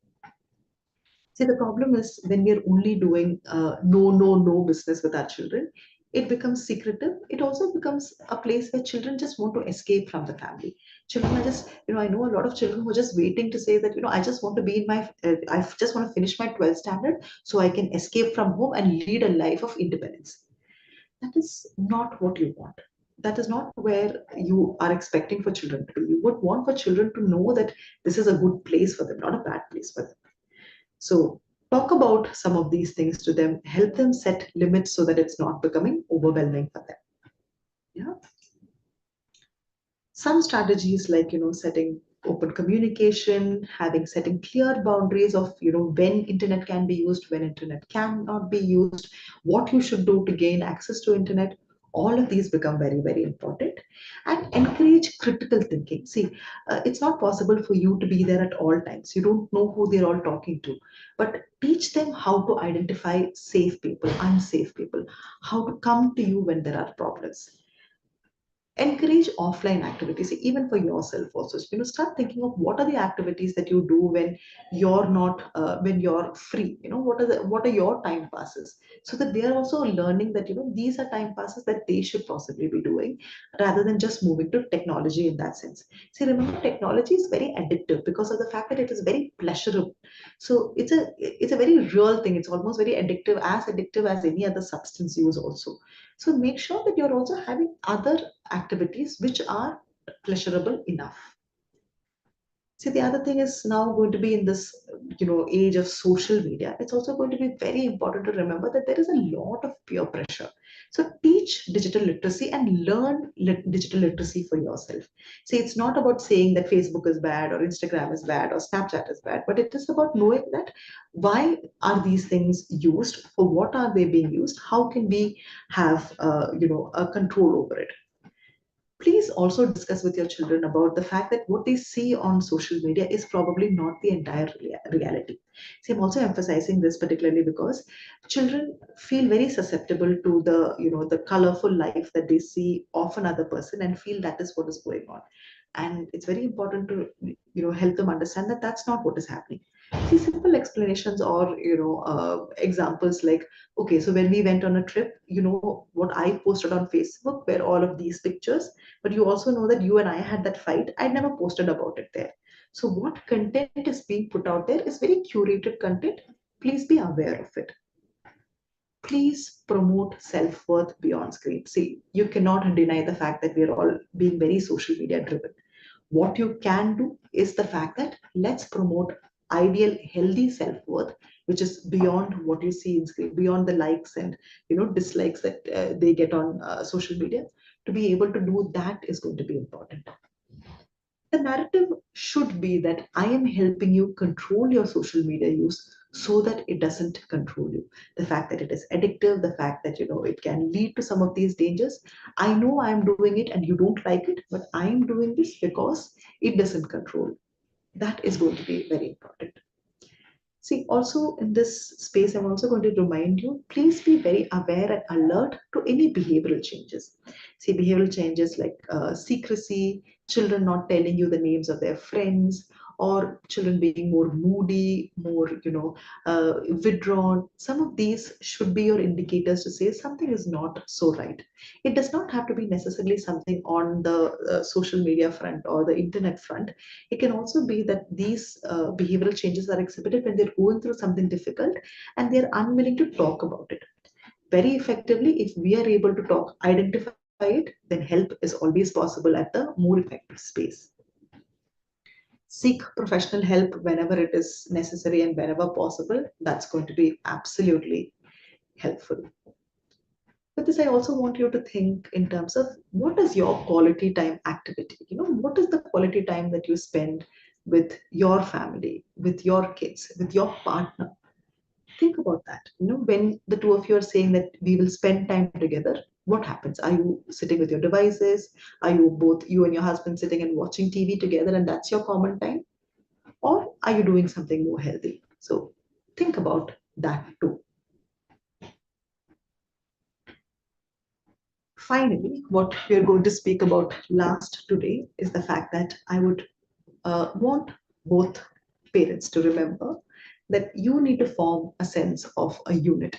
See, the problem is when we're only doing no business with our children, it becomes secretive. It also becomes a place where children just want to escape from the family. Children are just, I know a lot of children who are just waiting to say that, I just want to be in my, I just want to finish my 12th standard so I can escape from home and lead a life of independence. That is not what you want. That is not where you are expecting for children to be. You would want for children to know that this is a good place for them, not a bad place for them. So talk about some of these things to them, help them set limits so that it's not becoming overwhelming for them. Yeah. Some strategies like, setting open communication, setting clear boundaries of, when internet can be used, when internet cannot be used, what you should do to gain access to internet. All of these become very, very important. And encourage critical thinking. See, it's not possible for you to be there at all times. You don't know who they're all talking to, but teach them how to identify safe people, unsafe people, how to come to you when there are problems. Encourage offline activities, even for yourself also. So, start thinking of what are the activities that you do when you're not when you're free. What are your time passes, so that they are also learning that, these are time passes that they should possibly be doing, rather than just moving to technology in that sense. See, remember, technology is very addictive because of the fact that it is very pleasurable. So it's a very real thing. It's almost very addictive as any other substance use also. So make sure that you're also having other activities which are pleasurable enough. See, the other thing is now going to be in this, age of social media. It's also going to be very important to remember that there is a lot of peer pressure. So teach digital literacy and learn digital literacy for yourself. See, it's not about saying that Facebook is bad or Instagram is bad or Snapchat is bad, but it is about knowing that why are these things used, for what are they being used, how can we have, a control over it. Please also discuss with your children about the fact that what they see on social media is probably not the entire reality. See, I'm also emphasizing this particularly because children feel very susceptible to the colorful life that they see of another person and feel that is what is going on. And it's very important to, help them understand that that's not what is happening. See, simple explanations or, examples like, okay, so when we went on a trip, what I posted on Facebook were all of these pictures, but you also know that you and I had that fight. I never posted about it there. So what content is being put out there is very curated content. Please be aware of it. Please promote self-worth beyond screen. See, you cannot deny the fact that we are all being very social media driven. What you can do is the fact that let's promote ideal, healthy self-worth, which is beyond what you see in screen, beyond the likes and dislikes that they get on social media. To be able to do that is going to be important. The narrative should be that I am helping you control your social media use so that it doesn't control you. The fact that it is addictive, the fact that it can lead to some of these dangers. I know I'm doing it and you don't like it, but I'm doing this because it doesn't control. That is going to be very important. See, also in this space, I'm also going to remind you, please be very aware and alert to any behavioral changes. See, behavioral changes like secrecy, children not telling you the names of their friends, or children being more moody, more, withdrawn. Some of these should be your indicators to say something is not so right. It does not have to be necessarily something on the social media front or the internet front. It can also be that these behavioral changes are exhibited when they're going through something difficult and they're unwilling to talk about it. Very effectively, if we are able to talk, identify it, then help is always possible at the more effective space. Seek professional help whenever it is necessary and whenever possible. That's going to be absolutely helpful. With this, I also want you to think in terms of what is your quality time activity? What is the quality time that you spend with your family, with your kids, with your partner? Think about that. When the two of you are saying that we will spend time together, what happens? Are you sitting with your devices? Are you both, you and your husband, sitting and watching TV together and that's your common time? Or are you doing something more healthy? So think about that too. Finally, what we're going to speak about last today is the fact that I would want both parents to remember that you need to form a sense of a unit.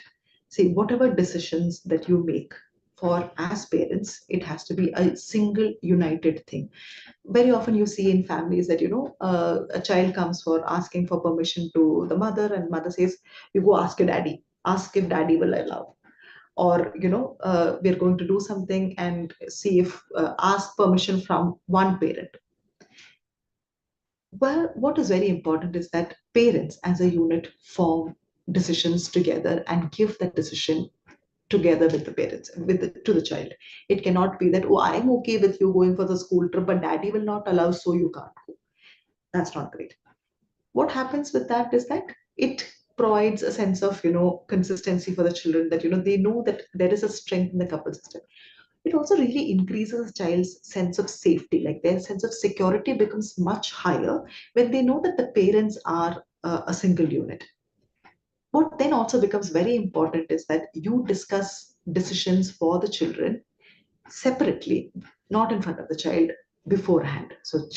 See, whatever decisions that you make for as parents, it has to be a single united thing. Very often you see in families that, a child comes for asking for permission to the mother, and mother says, you go ask your daddy, ask if daddy will allow. Or, we're going to do something and see if ask permission from one parent. Well, what is very important is that parents as a unit form decisions together and give that decision together with the parents, to the child. It cannot be that, oh, I'm okay with you going for the school trip, but daddy will not allow, so you can't go. That's not great. What happens with that is that it provides a sense of, consistency for the children, that, they know that there is a strength in the couple system. It also really increases a child's sense of safety, like their sense of security becomes much higher when they know that the parents are a single unit. What then also becomes very important is that you discuss decisions for the children separately, not in front of the child, beforehand. So,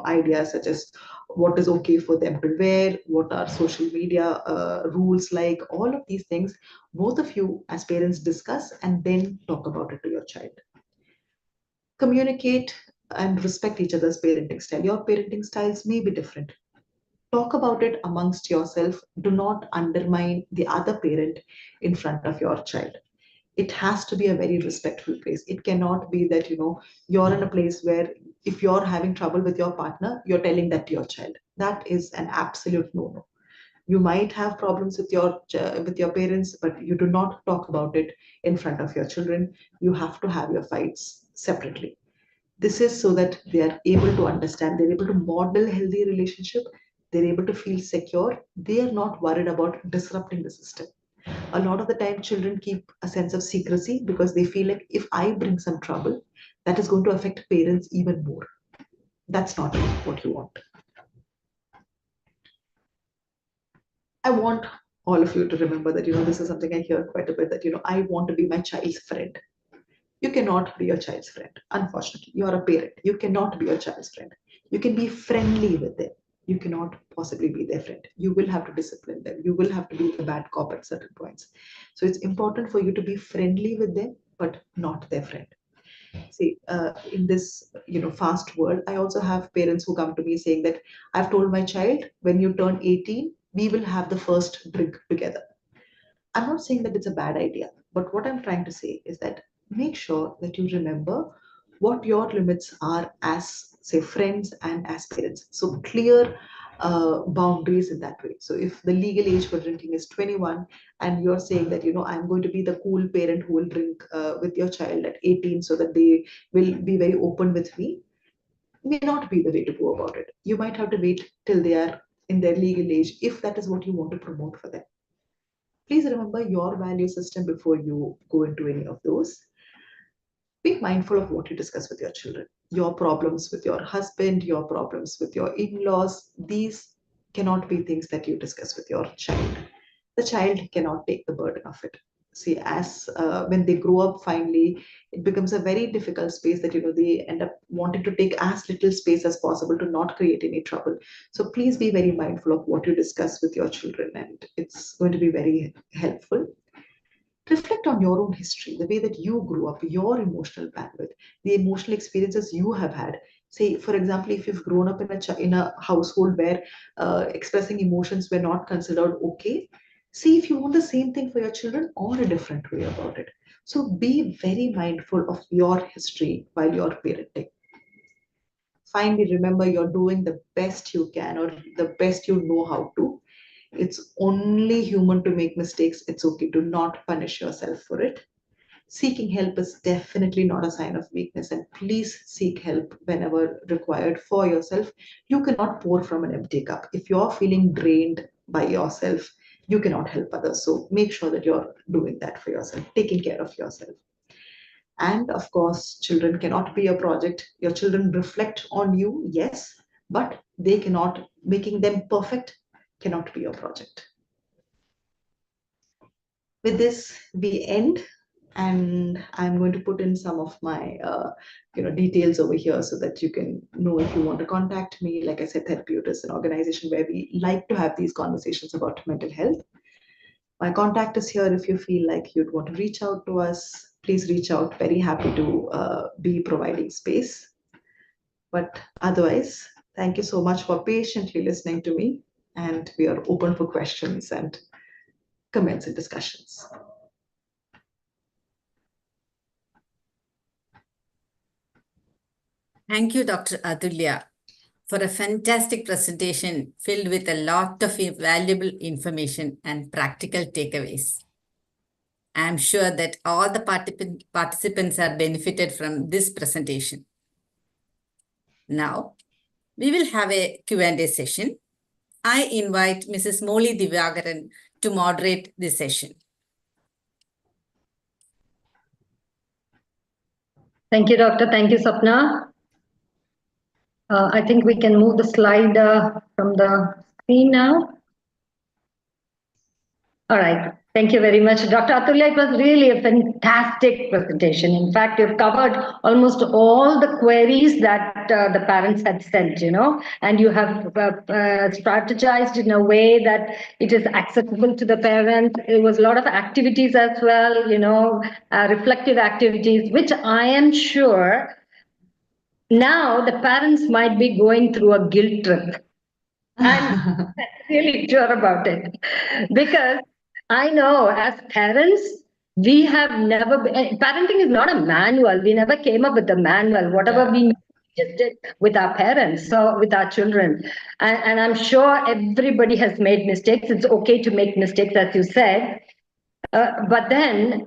ideas such as what is okay for them to wear, what are social media rules, like all of these things, both of you as parents discuss and then talk about it to your child. Communicate and respect each other's parenting style. Your parenting styles may be different. Talk about it amongst yourself. Do not undermine the other parent in front of your child. It has to be a very respectful place. It cannot be that, you're in a place where if you're having trouble with your partner, you're telling that to your child. That is an absolute no-no. You might have problems with your parents, but you do not talk about it in front of your children. You have to have your fights separately. This is so that they are able to understand, they're able to model healthy relationship, they're able to feel secure, they are not worried about disrupting the system. A lot of the time children keep a sense of secrecy because they feel like if I bring some trouble, that is going to affect parents even more. That's not what you want. I want all of you to remember that, this is something I hear quite a bit, that, I want to be my child's friend. You cannot be your child's friend. Unfortunately, you are a parent. You cannot be your child's friend. You can be friendly with them. You cannot possibly be their friend. You will have to discipline them. You will have to be the bad cop at certain points. So it's important for you to be friendly with them, but not their friend. See, in this, fast world, I also have parents who come to me saying that I've told my child, when you turn 18, we will have the first drink together. I'm not saying that it's a bad idea, but what I'm trying to say is that make sure that you remember what your limits are as, say, friends and as parents. So clear boundaries in that way. So if the legal age for drinking is 21, and you're saying that, I'm going to be the cool parent who will drink with your child at 18 so that they will be very open with me, may not be the way to go about it. You might have to wait till they are in their legal age if that is what you want to promote for them. Please remember your value system before you go into any of those. Be mindful of what you discuss with your children. Your problems with your husband, your problems with your in-laws, these cannot be things that you discuss with your child. The child cannot take the burden of it. See, as when they grow up, finally, it becomes a very difficult space that, they end up wanting to take as little space as possible to not create any trouble. So please be very mindful of what you discuss with your children, and it's going to be very helpful. Reflect on your own history, the way that you grew up, your emotional bandwidth, the emotional experiences you have had. Say, for example, if you've grown up in a household where expressing emotions were not considered okay, see if you want the same thing for your children or a different way about it. So be very mindful of your history while you're parenting. Finally, remember you're doing the best you can or the best you know how to. It's only human to make mistakes. It's okay. Do not punish yourself for it. Seeking help is definitely not a sign of weakness, and please seek help whenever required for yourself. You cannot pour from an empty cup. If you're feeling drained by yourself, you cannot help others. So make sure that you're doing that for yourself, taking care of yourself. And of course, children cannot be a project. Your children reflect on you, yes, but they cannot, making them perfect cannot be your project. with this, we end, and I'm going to put in some of my details over here so that you can know if you want to contact me. Like I said, Therapeutic is an organization where we like to have these conversations about mental health. My contact is here. If you feel like you'd want to reach out to us, please reach out. Very happy to be providing space. But otherwise, thank you so much for patiently listening to me, and we are open for questions and comments and discussions. Thank you, Dr. Atulya, for a fantastic presentation filled with a lot of valuable information and practical takeaways. I'm sure that all the participants are benefited from this presentation. Now, we will have a Q&A session. I invite Mrs. Moli Divagaran to moderate this session. Thank you, Doctor. Thank you, Sapna. I think we can move the slide from the screen now. All right. Thank you very much, Dr. Atulya. It was really a fantastic presentation. In fact, you've covered almost all the queries that the parents had sent, and you have strategized in a way that it is accessible to the parents. It was a lot of activities as well, reflective activities, which I am sure now the parents might be going through a guilt trip. I'm really sure about it, because I know as parents, we have never parenting is not a manual. We never came up with a manual. Whatever we just did with our parents, so with our children. And I'm sure everybody has made mistakes. It's okay to make mistakes, as you said. But then,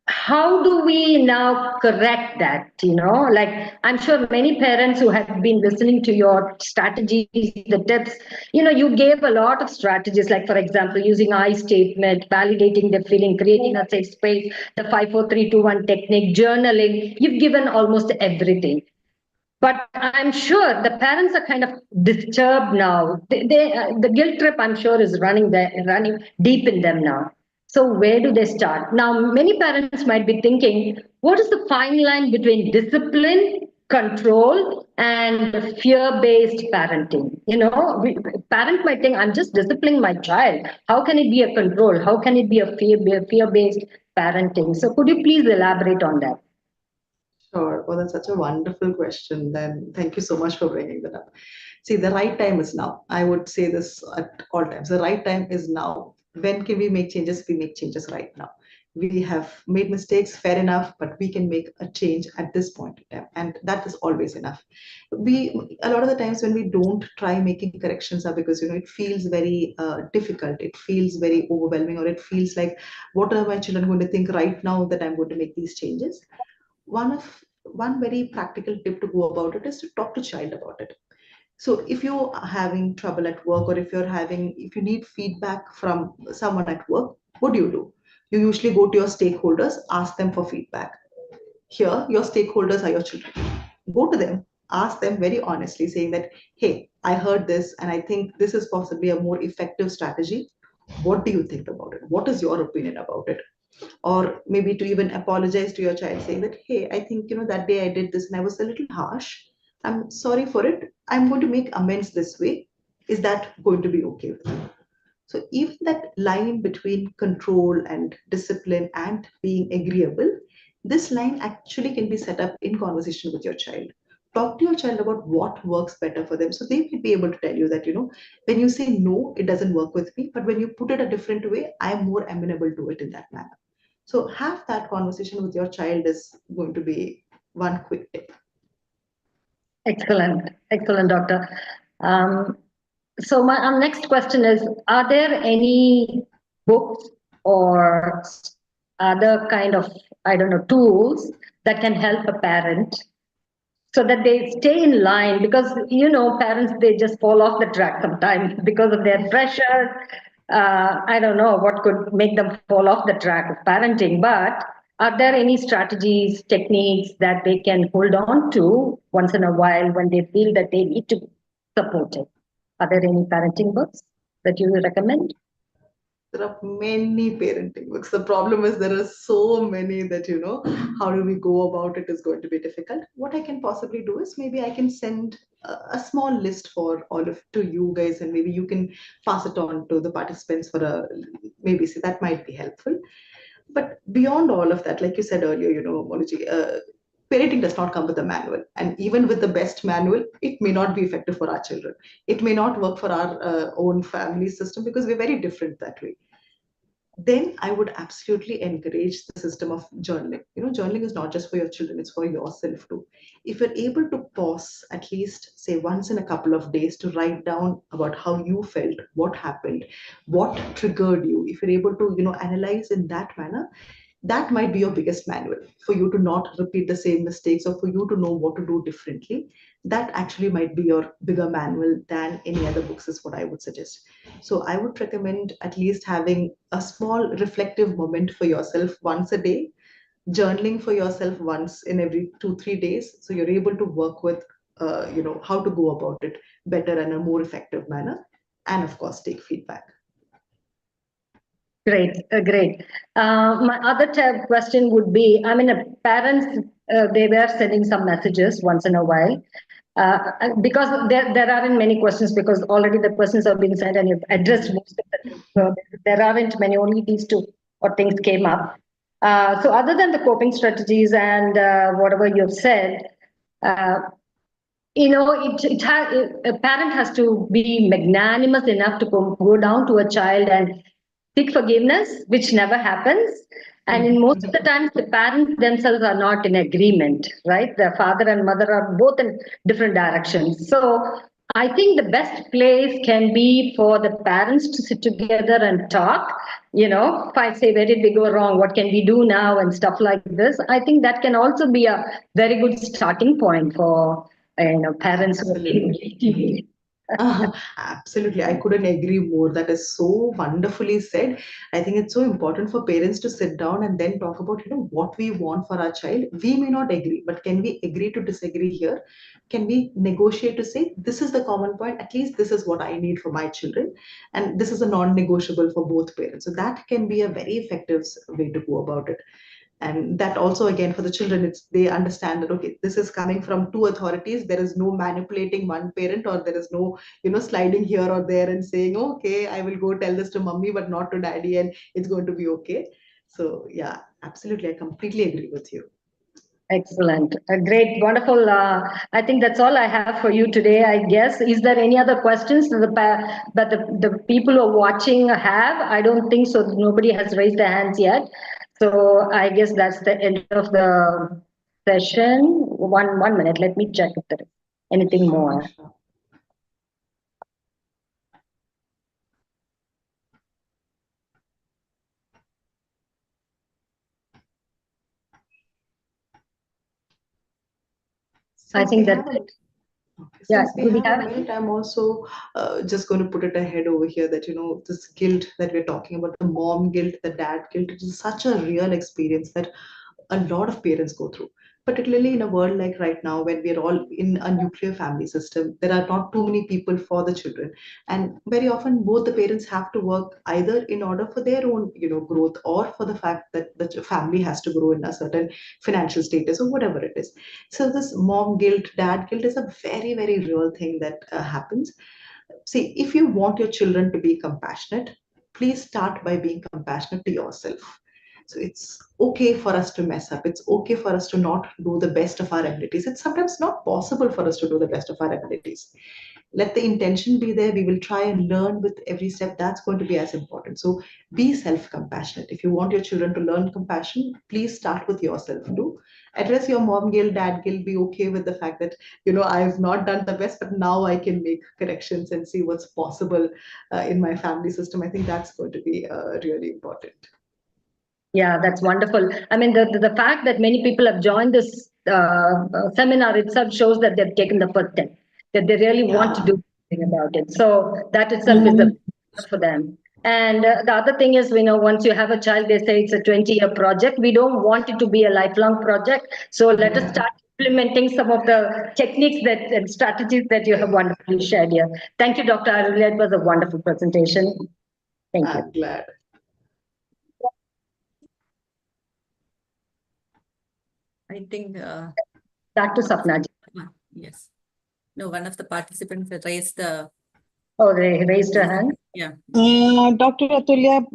how do we now correct that? Like, I'm sure many parents who have been listening to your strategies, the tips, you gave a lot of strategies, like, for example, using I statement, validating the feeling, creating a safe space, the 5, 4, 3, 2, 1 technique, journaling. You've given almost everything. But I'm sure the parents are kind of disturbed now. The guilt trip, I'm sure, is running deep in them now. So where do they start? Now, many parents might be thinking, what is the fine line between discipline, control, and fear-based parenting? Parent might think, I'm just disciplining my child. How can it be a control? How can it be a fear-based parenting? So could you please elaborate on that? Sure. Well, that's such a wonderful question. Then thank you so much for bringing that up. See, the right time is now. I would say this at all times. The right time is now. When can we make changes? We make changes right now. We have made mistakes, fair enough, but we can make a change at this point in time, and that is always enough. A lot of the times when we don't try making corrections are because it feels very difficult. It feels very overwhelming, or it feels like, what are my children going to think right now that I'm going to make these changes? One very practical tip to go about it is to talk to child about it. So if you're having trouble at work, or if you need feedback from someone at work, what do? You usually go to your stakeholders, ask them for feedback. Here, your stakeholders are your children. Go to them, ask them very honestly, saying that, hey, I heard this and I think this is possibly a more effective strategy. What do you think about it? What is your opinion about it? Or maybe to even apologize to your child, saying that, hey, I think that day I did this and I was a little harsh. I'm sorry for it. I'm going to make amends this way. Is that going to be okay with you? So even that line between control and discipline and being agreeable, this line actually can be set up in conversation with your child. Talk to your child about what works better for them, so they will be able to tell you that, when you say no, it doesn't work with me, but when you put it a different way, I'm more amenable to it in that manner. So have that conversation with your child is going to be one quick tip. Excellent, Doctor. So my next question is, are there any books or other kind of, tools that can help a parent so that they stay in line? Because, parents, they just fall off the track sometimes because of their pressure. I don't know what could make them fall off the track of parenting, but are there any strategies, techniques that they can hold on to once in a while when they feel that they need to be supported? Are there any parenting books that you would recommend? There are many parenting books. The problem is there are so many that, how do we go about it is going to be difficult. What I can possibly do is maybe I can send a small list for all of to you guys, and maybe you can pass it on to the participants for a maybe. See, that might be helpful. But beyond all of that, like you said earlier, Moluji, parenting does not come with a manual. And even with the best manual, it may not be effective for our children. It may not work for our own family system because we're very different that way. Then I would absolutely encourage the system of journaling. Journaling is not just for your children, it's for yourself too. If you're able to pause at least, say, once in a couple of days to write down about how you felt, what happened, what triggered you, if you're able to, analyze in that manner, that might be your biggest manual for you to not repeat the same mistakes or for you to know what to do differently. That actually might be your bigger manual than any other books, is what I would suggest. So I would recommend at least having a small reflective moment for yourself once a day, journaling for yourself once in every 2 3 days, so you're able to work with how to go about it better and a more effective manner, and of course take feedback. Great, great. My other question would be, I mean, parents, they were sending some messages once in a while. Because there aren't many questions, because already the questions have been sent and you've addressed most of the things. So there aren't many, only these two or things came up. So other than the coping strategies and whatever you've said, a parent has to be magnanimous enough to go down to a child and seek forgiveness, which never happens. And in most of the times, the parents themselves are not in agreement, right? The father and mother are both in different directions. So I think the best place can be for the parents to sit together and talk, if I say, where did we go wrong? What can we do now? And stuff like this. I think that can also be a very good starting point for parents who are feeling guilty. Absolutely. I couldn't agree more. That is so wonderfully said. I think it's so important for parents to sit down and then talk about, what we want for our child. We may not agree, but can we agree to disagree here? Can we negotiate to say, this is the common point, at least this is what I need for my children, and this is a non-negotiable for both parents. So that can be a very effective way to go about it. And that also, again, for the children, it's they understand that, okay, this is coming from two authorities. There is no manipulating one parent, or there is no sliding here or there and saying, okay, I will go tell this to mommy but not to daddy, and it's going to be okay. So yeah, absolutely, I completely agree with you. Excellent. Great. Wonderful. I think that's all I have for you today, I guess. Is there any other questions that the people who are watching have? I don't think so. Nobody has raised their hands yet. So I guess that's the end of the session. One minute. Let me check if there is anything more. Sure. I think that's it. Okay. Yeah. Since we Do we have have a minute, I'm also just going to put it ahead over here that, this guilt that we're talking about, the mom guilt, the dad guilt, it is such a real experience that a lot of parents go through, particularly in a world like right now when we're all in a nuclear family system. There are not too many people for the children, and very often both the parents have to work either in order for their own growth, or for the fact that the family has to grow in a certain financial status or whatever it is. So this mom guilt, dad guilt is a very, very real thing that happens. See, if you want your children to be compassionate, please start by being compassionate to yourself. So it's okay for us to mess up. It's okay for us to not do the best of our abilities. It's sometimes not possible for us to do the best of our abilities. Let the intention be there. We will try and learn with every step. That's going to be as important. So be self-compassionate. If you want your children to learn compassion, please start with yourself too. Address your mom guilt, dad guilt. Be okay with the fact that, I've not done the best, but now I can make corrections and see what's possible in my family system. I think that's going to be really important. Yeah, that's wonderful. I mean, the fact that many people have joined this seminar itself shows that they've taken the first step, that they really want to do something about it. So that itself is a for them. And the other thing is, once you have a child, they say it's a 20-year project. We don't want it to be a lifelong project. So let us start implementing some of the techniques and strategies that you have wonderfully shared here. Thank you, Dr. Arulya. It was a wonderful presentation. Thank you. I'm glad. I think, Back to Sapna. yes. No, one of the participants had raised the, Oh, they raised her hand. yeah. Dr. Atulya,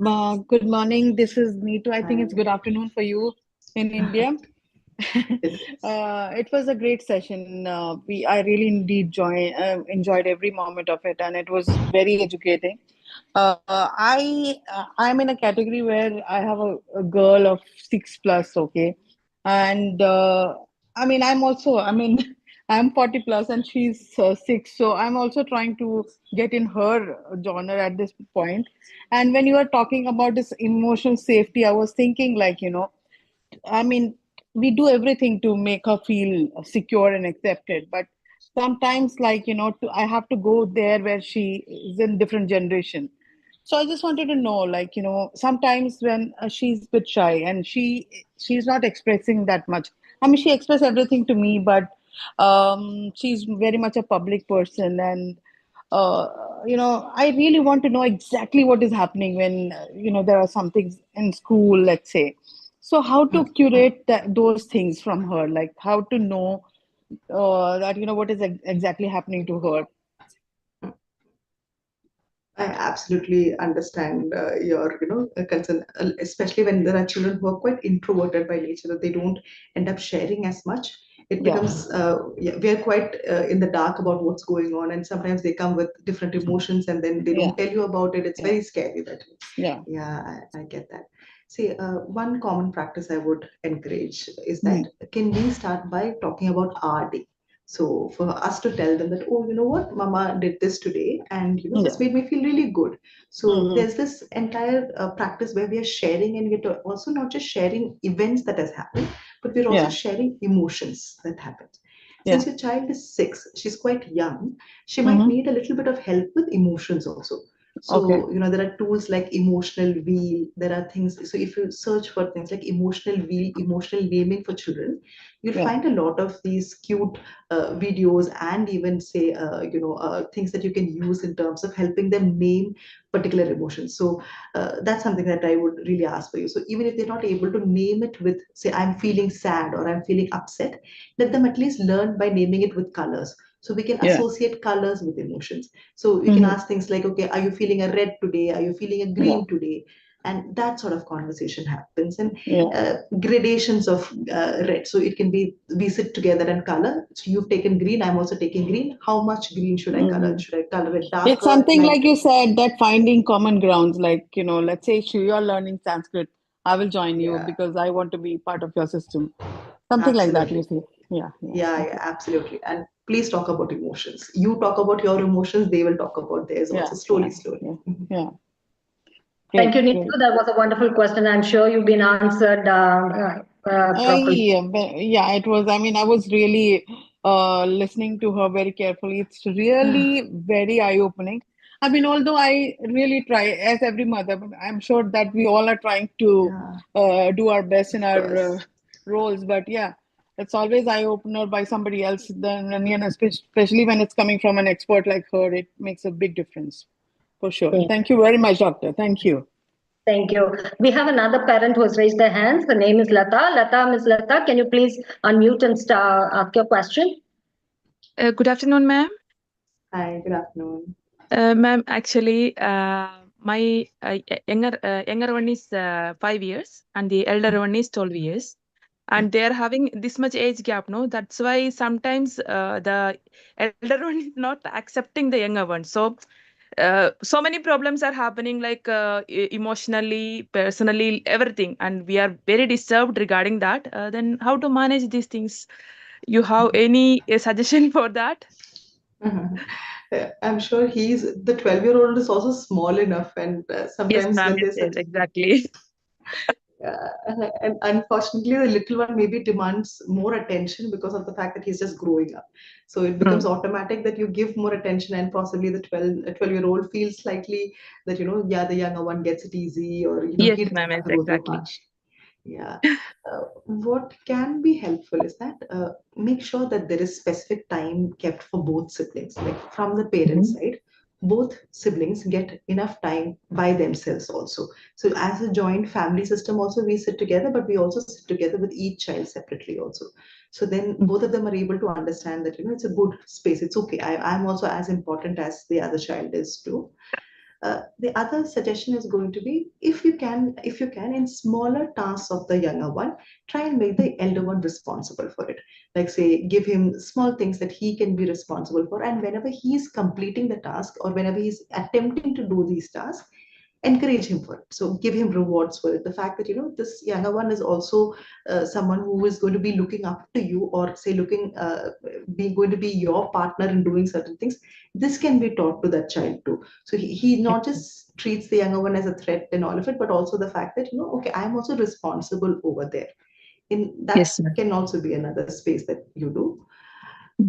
good morning. This is Neetu. I think it's good afternoon for you in India. It was a great session. I really indeed enjoyed every moment of it, and it was very educating. I'm in a category where I have a girl of 6+, okay, and I'm also, I'm 40 plus and she's 6, so I'm also trying to get in her genre at this point. And when you are talking about this emotional safety, I was thinking, like, I mean, we do everything to make her feel secure and accepted, but sometimes, like, I have to go there where she is in different generation. So I just wanted to know, like, sometimes when she's a bit shy and she's not expressing that much. I mean, she expressed everything to me, but she's very much a public person, and I really want to know exactly what is happening when there are some things in school, let's say. So how to curate those things from her, like how to know that what is exactly happening to her. I absolutely understand your, concern, especially when there are children who are quite introverted by nature, that they don't end up sharing as much. It Yeah, becomes, we are quite in the dark about what's going on, and sometimes they come with different emotions, and then they yeah, don't tell you about it. It's yeah, very scary. That, yeah. yeah, I get that. See, one common practice I would encourage is that Mm, can we start by talking about our day? So for us to tell them that, oh, you know what, Mama did this today, and this yeah. made me feel really good. So Mm-hmm. there's this entire practice where we are sharing, and we're also not just sharing events that has happened, but we're also Yeah, sharing emotions that happened. yeah. Since your child is 6, she's quite young. She might Mm-hmm. need a little bit of help with emotions also. Okay. So, there are tools like emotional wheel. There are things. So, if you search for things like emotional wheel, emotional naming for children, you'll Yeah, find a lot of these cute videos, and even say, things that you can use in terms of helping them name particular emotions. So, that's something that I would really ask for you. So, even if they're not able to name it with, say, I'm feeling sad or I'm feeling upset, let them at least learn by naming it with colors. So we can yeah. associate colors with emotions. So we can Mm-hmm. ask things like, okay, are you feeling a red today? Are you feeling a Yeah, green today? And that sort of conversation happens, and yeah. gradations of red. So it can be, we sit together and color. So you've taken green, I'm also taking green. How much green should I color? Mm-hmm. Should I color it It's darker, something light? like you said, that finding common grounds, like, let's say you're learning Sanskrit, I will join you Yeah, because I want to be part of your system. Something like that, you absolutely. see. Yeah, yeah. Yeah, yeah, Okay. absolutely. And please talk about emotions. You talk about your emotions, they will talk about theirs Yeah, also, slowly, yeah, slowly. yeah, yeah. Thank Great, you, Neetu. great. That was a wonderful question. I'm sure you've been answered properly. Yeah, it was. I mean, I was really listening to her very carefully. It's really very eye-opening. I mean, although I really try, as every mother, but I'm sure that we all are trying to Yeah, do our best in of our course. roles. But yeah, it's always eye-opener by somebody else. Then, and, especially when it's coming from an expert like her, it makes a big difference for sure. Thank Thank you very much, doctor. Thank you. thank you. We have another parent who has raised their hands. The name is Lata. Miss Lata, can you please unmute and ask your question? Good afternoon, ma'am. Hi, good afternoon. Ma'am, actually, my younger one is 5 years, and the elder one is 12 years, and they are having this much age gap. No, that's why sometimes the elder one is not accepting the younger one. So, so many problems are happening, like emotionally, personally, everything, and we are very disturbed regarding that. Then, how to manage these things? You have any suggestion for that? I'm sure the 12-year-old is also small enough, and Yes, sometimes ma'am. when Yes, there's yes, exactly. and unfortunately, the little one maybe demands more attention because of the fact that he's just growing up. So it becomes Hmm. automatic that you give more attention, and possibly the 12-year-old feels slightly that, yeah, the younger one gets it easy, or, Yes, he doesn't ma'am. have Yes, to go through exactly. much. Yeah. What can be helpful is that make sure that there is specific time kept for both siblings, like from the parent Mhm. side. both siblings get enough time by themselves also. So as a joint family system also, we sit together, but we also sit together with each child separately also. So then both of them are able to understand that, it's a good space. It's okay. I'm also as important as the other child is too. The other suggestion is going to be, if you can, in smaller tasks of the younger one, try and make the elder one responsible for it. Like say, give him small things that he can be responsible for, and whenever he's completing the task or whenever he's attempting to do these tasks, encourage him for it. So give him rewards for it. The fact that, this younger one is also someone who is going to be looking up to you, or say looking be going to be your partner in doing certain things. This can be taught to that child too. So he not just treats the younger one as a threat and all of it, but also the fact that, okay, I'm also responsible over there. In that Yes, ma'am. can also be another space that you do.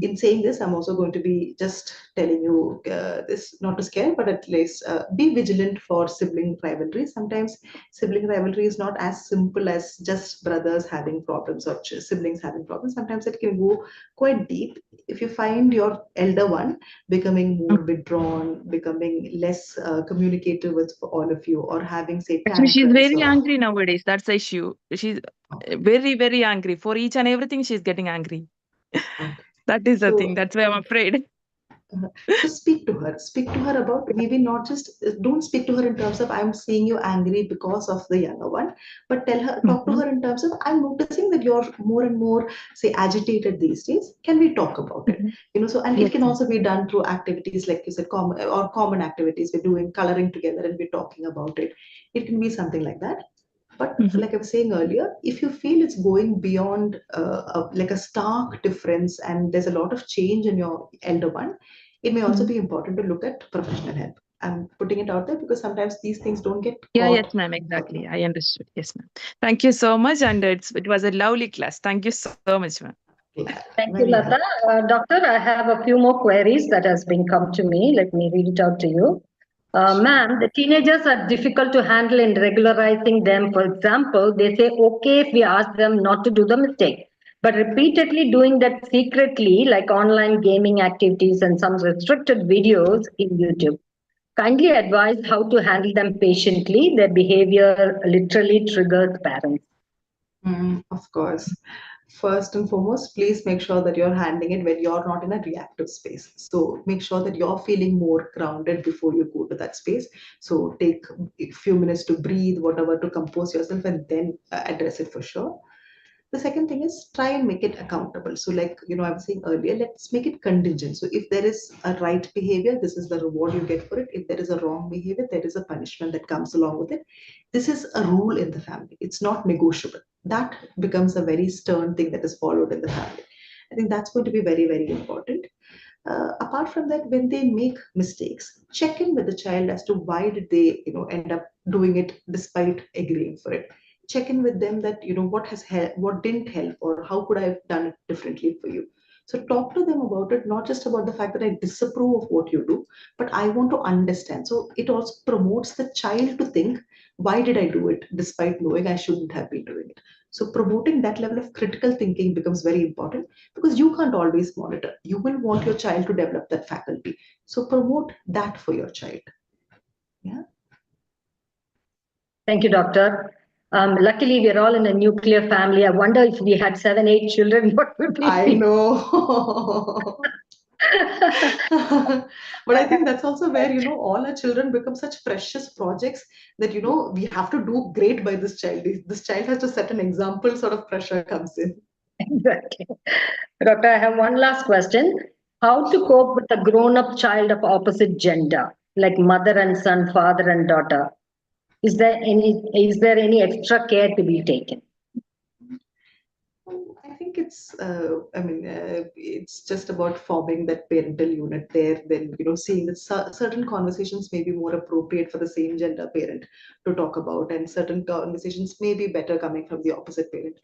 In saying this, I'm also going to be just telling you this, not to scare, but at least be vigilant for sibling rivalry. Sometimes sibling rivalry is not as simple as just brothers having problems or siblings having problems. Sometimes it can go quite deep. If you find your elder one becoming more withdrawn, becoming less communicative with all of you, or having, say, Actually, she's tantrums very or angry nowadays. That's the issue. She's very, very angry. For each and everything, she's getting angry. okay. That is the thing. So That's why I'm afraid. So speak to her. Speak to her about, maybe not just, don't speak to her in terms of I'm seeing you angry because of the younger one, but talk to Mhm. her in terms of, I'm noticing that you're more and more, say, agitated these days. Can we talk about it? Mhm. So, and it Yes, can ma'am. also be done through activities like you said, common activities. We're doing coloring together and we're talking about it. It can be something like that. But Mhm. like I was saying earlier, if you feel it's going beyond like a stark difference and there's a lot of change in your elder one, it may also Mhm. be important to look at professional help. I'm putting it out there because sometimes these things don't get Yeah, yes, caught. ma'am. Exactly. I understood. Yes, ma'am. Thank you so much. And it was a lovely class. Thank you so much, ma'am. Glad, Thank you, very Lata. happy. Doctor, I have a few more queries that has been come to me. Let me read it out to you. Sure. Ma'am, the teenagers are difficult to handle in regularizing them. For example, they say, okay, if we ask them not to do the mistake, but repeatedly doing that secretly, like online gaming activities and some restricted videos in YouTube. Kindly advise how to handle them patiently. Their behavior literally triggers parents. Of course. First and foremost, please make sure that you're handling it when you're not in a reactive space. So make sure that you're feeling more grounded before you go to that space. So take a few minutes to breathe, whatever, to compose yourself, and then address it for sure. The second thing is, try and make it accountable. So like, I was saying earlier, let's make it contingent. So if there is a right behavior, this is the reward you get for it. If there is a wrong behavior, there is a punishment that comes along with it. This is a rule in the family. It's not negotiable. That becomes a very stern thing that is followed in the family. I think that's going to be very, very important. Apart from that, when they make mistakes, check in with the child as to why did they, end up doing it despite agreeing for it. Check in with them that, what has helped, what didn't help, or how could I have done it differently for you. So talk to them about it, not just about the fact that I disapprove of what you do, but I want to understand. So it also promotes the child to think, why did I do it despite knowing I shouldn't have been doing it? So promoting that level of critical thinking becomes very important, because you can't always monitor. You will want your child to develop that faculty. So promote that for your child. Yeah. Thank you, Doctor. Luckily, we're all in a nuclear family. I wonder if we had 7, 8 children, what would we I be? know. But I think that's also where, all our children become such precious projects that, we have to do great by this child. This child has to set an example, sort of pressure comes in. Exactly. Doctor, I have one last question. How to cope with a grown-up child of opposite gender, like mother and son, father and daughter? Is there any extra care to be taken? I think it's just about forming that parental unit there, then, seeing that certain conversations may be more appropriate for the same gender parent to talk about, and certain conversations may be better coming from the opposite parent.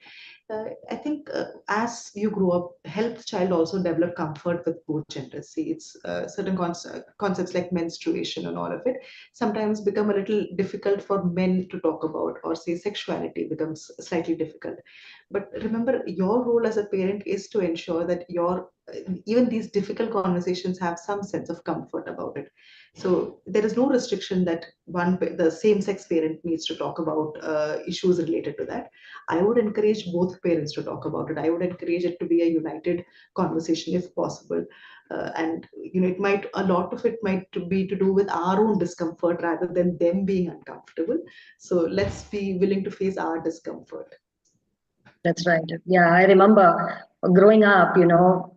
I think as you grow up, help the child also develop comfort with both genders. See, it's certain concepts like menstruation and all of it sometimes become a little difficult for men to talk about, or say sexuality becomes slightly difficult. But remember, your role as a parent is to ensure that your even these difficult conversations have some sense of comfort about it. So there is no restriction that the same-sex parent needs to talk about issues related to that. I would encourage both parents to talk about it. I would encourage it to be a united conversation if possible. And a lot of it might be to do with our own discomfort rather than them being uncomfortable. So let's be willing to face our discomfort. That's right. Yeah, I remember growing up,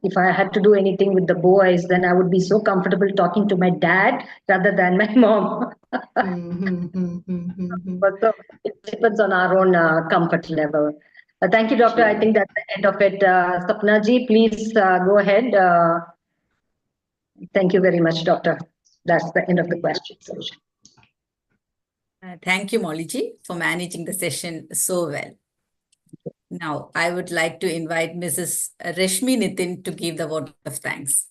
if I had to do anything with the boys, then I would be so comfortable talking to my dad rather than my mom. But so it depends on our own comfort level. Thank you, Doctor. I think that's the end of it. Sapna ji, please go ahead. Thank you very much, Doctor. That's the end of the question session. Thank you, Molly ji, for managing the session so well. Now, I would like to invite Mrs. Rashmi Nitin to give the vote of thanks.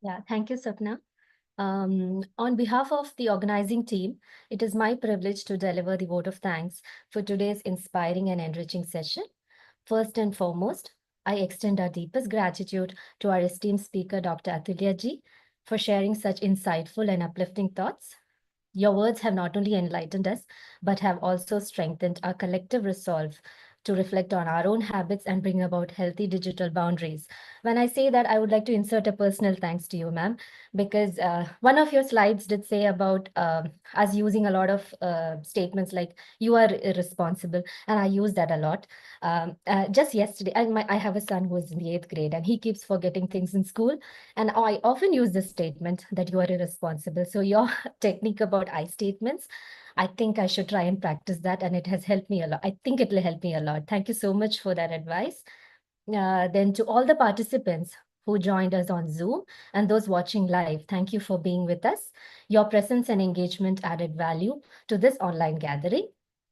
Yeah, thank you, Sapna. On behalf of the organizing team, it is my privilege to deliver the vote of thanks for today's inspiring and enriching session. First and foremost, I extend our deepest gratitude to our esteemed speaker, Dr. Atulya ji, for sharing such insightful and uplifting thoughts. Your words have not only enlightened us, but have also strengthened our collective resolve to reflect on our own habits and bring about healthy digital boundaries. When I say that, I would like to insert a personal thanks to you, ma'am, because one of your slides did say about us using a lot of statements like you are irresponsible, and I use that a lot. Just yesterday, I have a son who is in the 8th grade, and he keeps forgetting things in school, and I often use this statement that you are irresponsible. So your technique about I statements, I think I should try and practice that, and it has helped me a lot. I think it will help me a lot. Thank you so much for that advice. Then to all the participants who joined us on Zoom and those watching live, thank you for being with us. Your presence and engagement added value to this online gathering.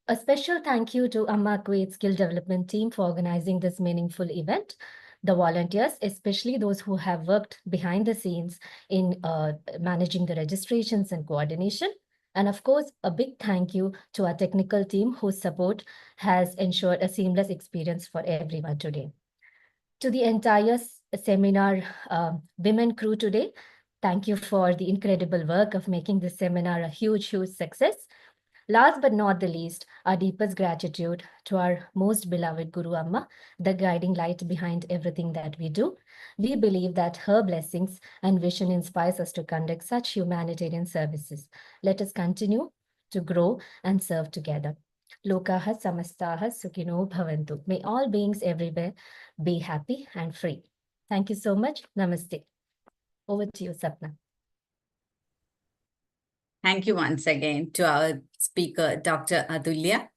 A special thank you to Amma Kuwait Skill Development Team for organizing this meaningful event. The volunteers, especially those who have worked behind the scenes in managing the registrations and coordination. And of course, a big thank you to our technical team whose support has ensured a seamless experience for everyone today. To the entire seminar women crew today, thank you for the incredible work of making this seminar a huge, huge success. Last but not the least, our deepest gratitude to our most beloved Guru Amma, the guiding light behind everything that we do. We believe that her blessings and vision inspires us to conduct such humanitarian services. Let us continue to grow and serve together. Lokaha samastaha sukhino bhavantu. May all beings everywhere be happy and free. Thank you so much. Namaste. Over to you, Sapna. Thank you once again to our speaker, Dr. Atulya,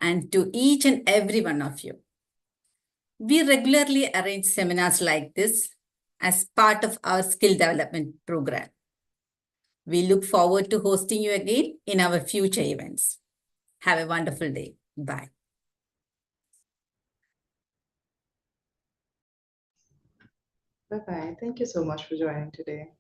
and to each and every one of you. We regularly arrange seminars like this as part of our skill development program. We look forward to hosting you again in our future events. Have a wonderful day. Bye. Bye-bye. Thank you so much for joining today.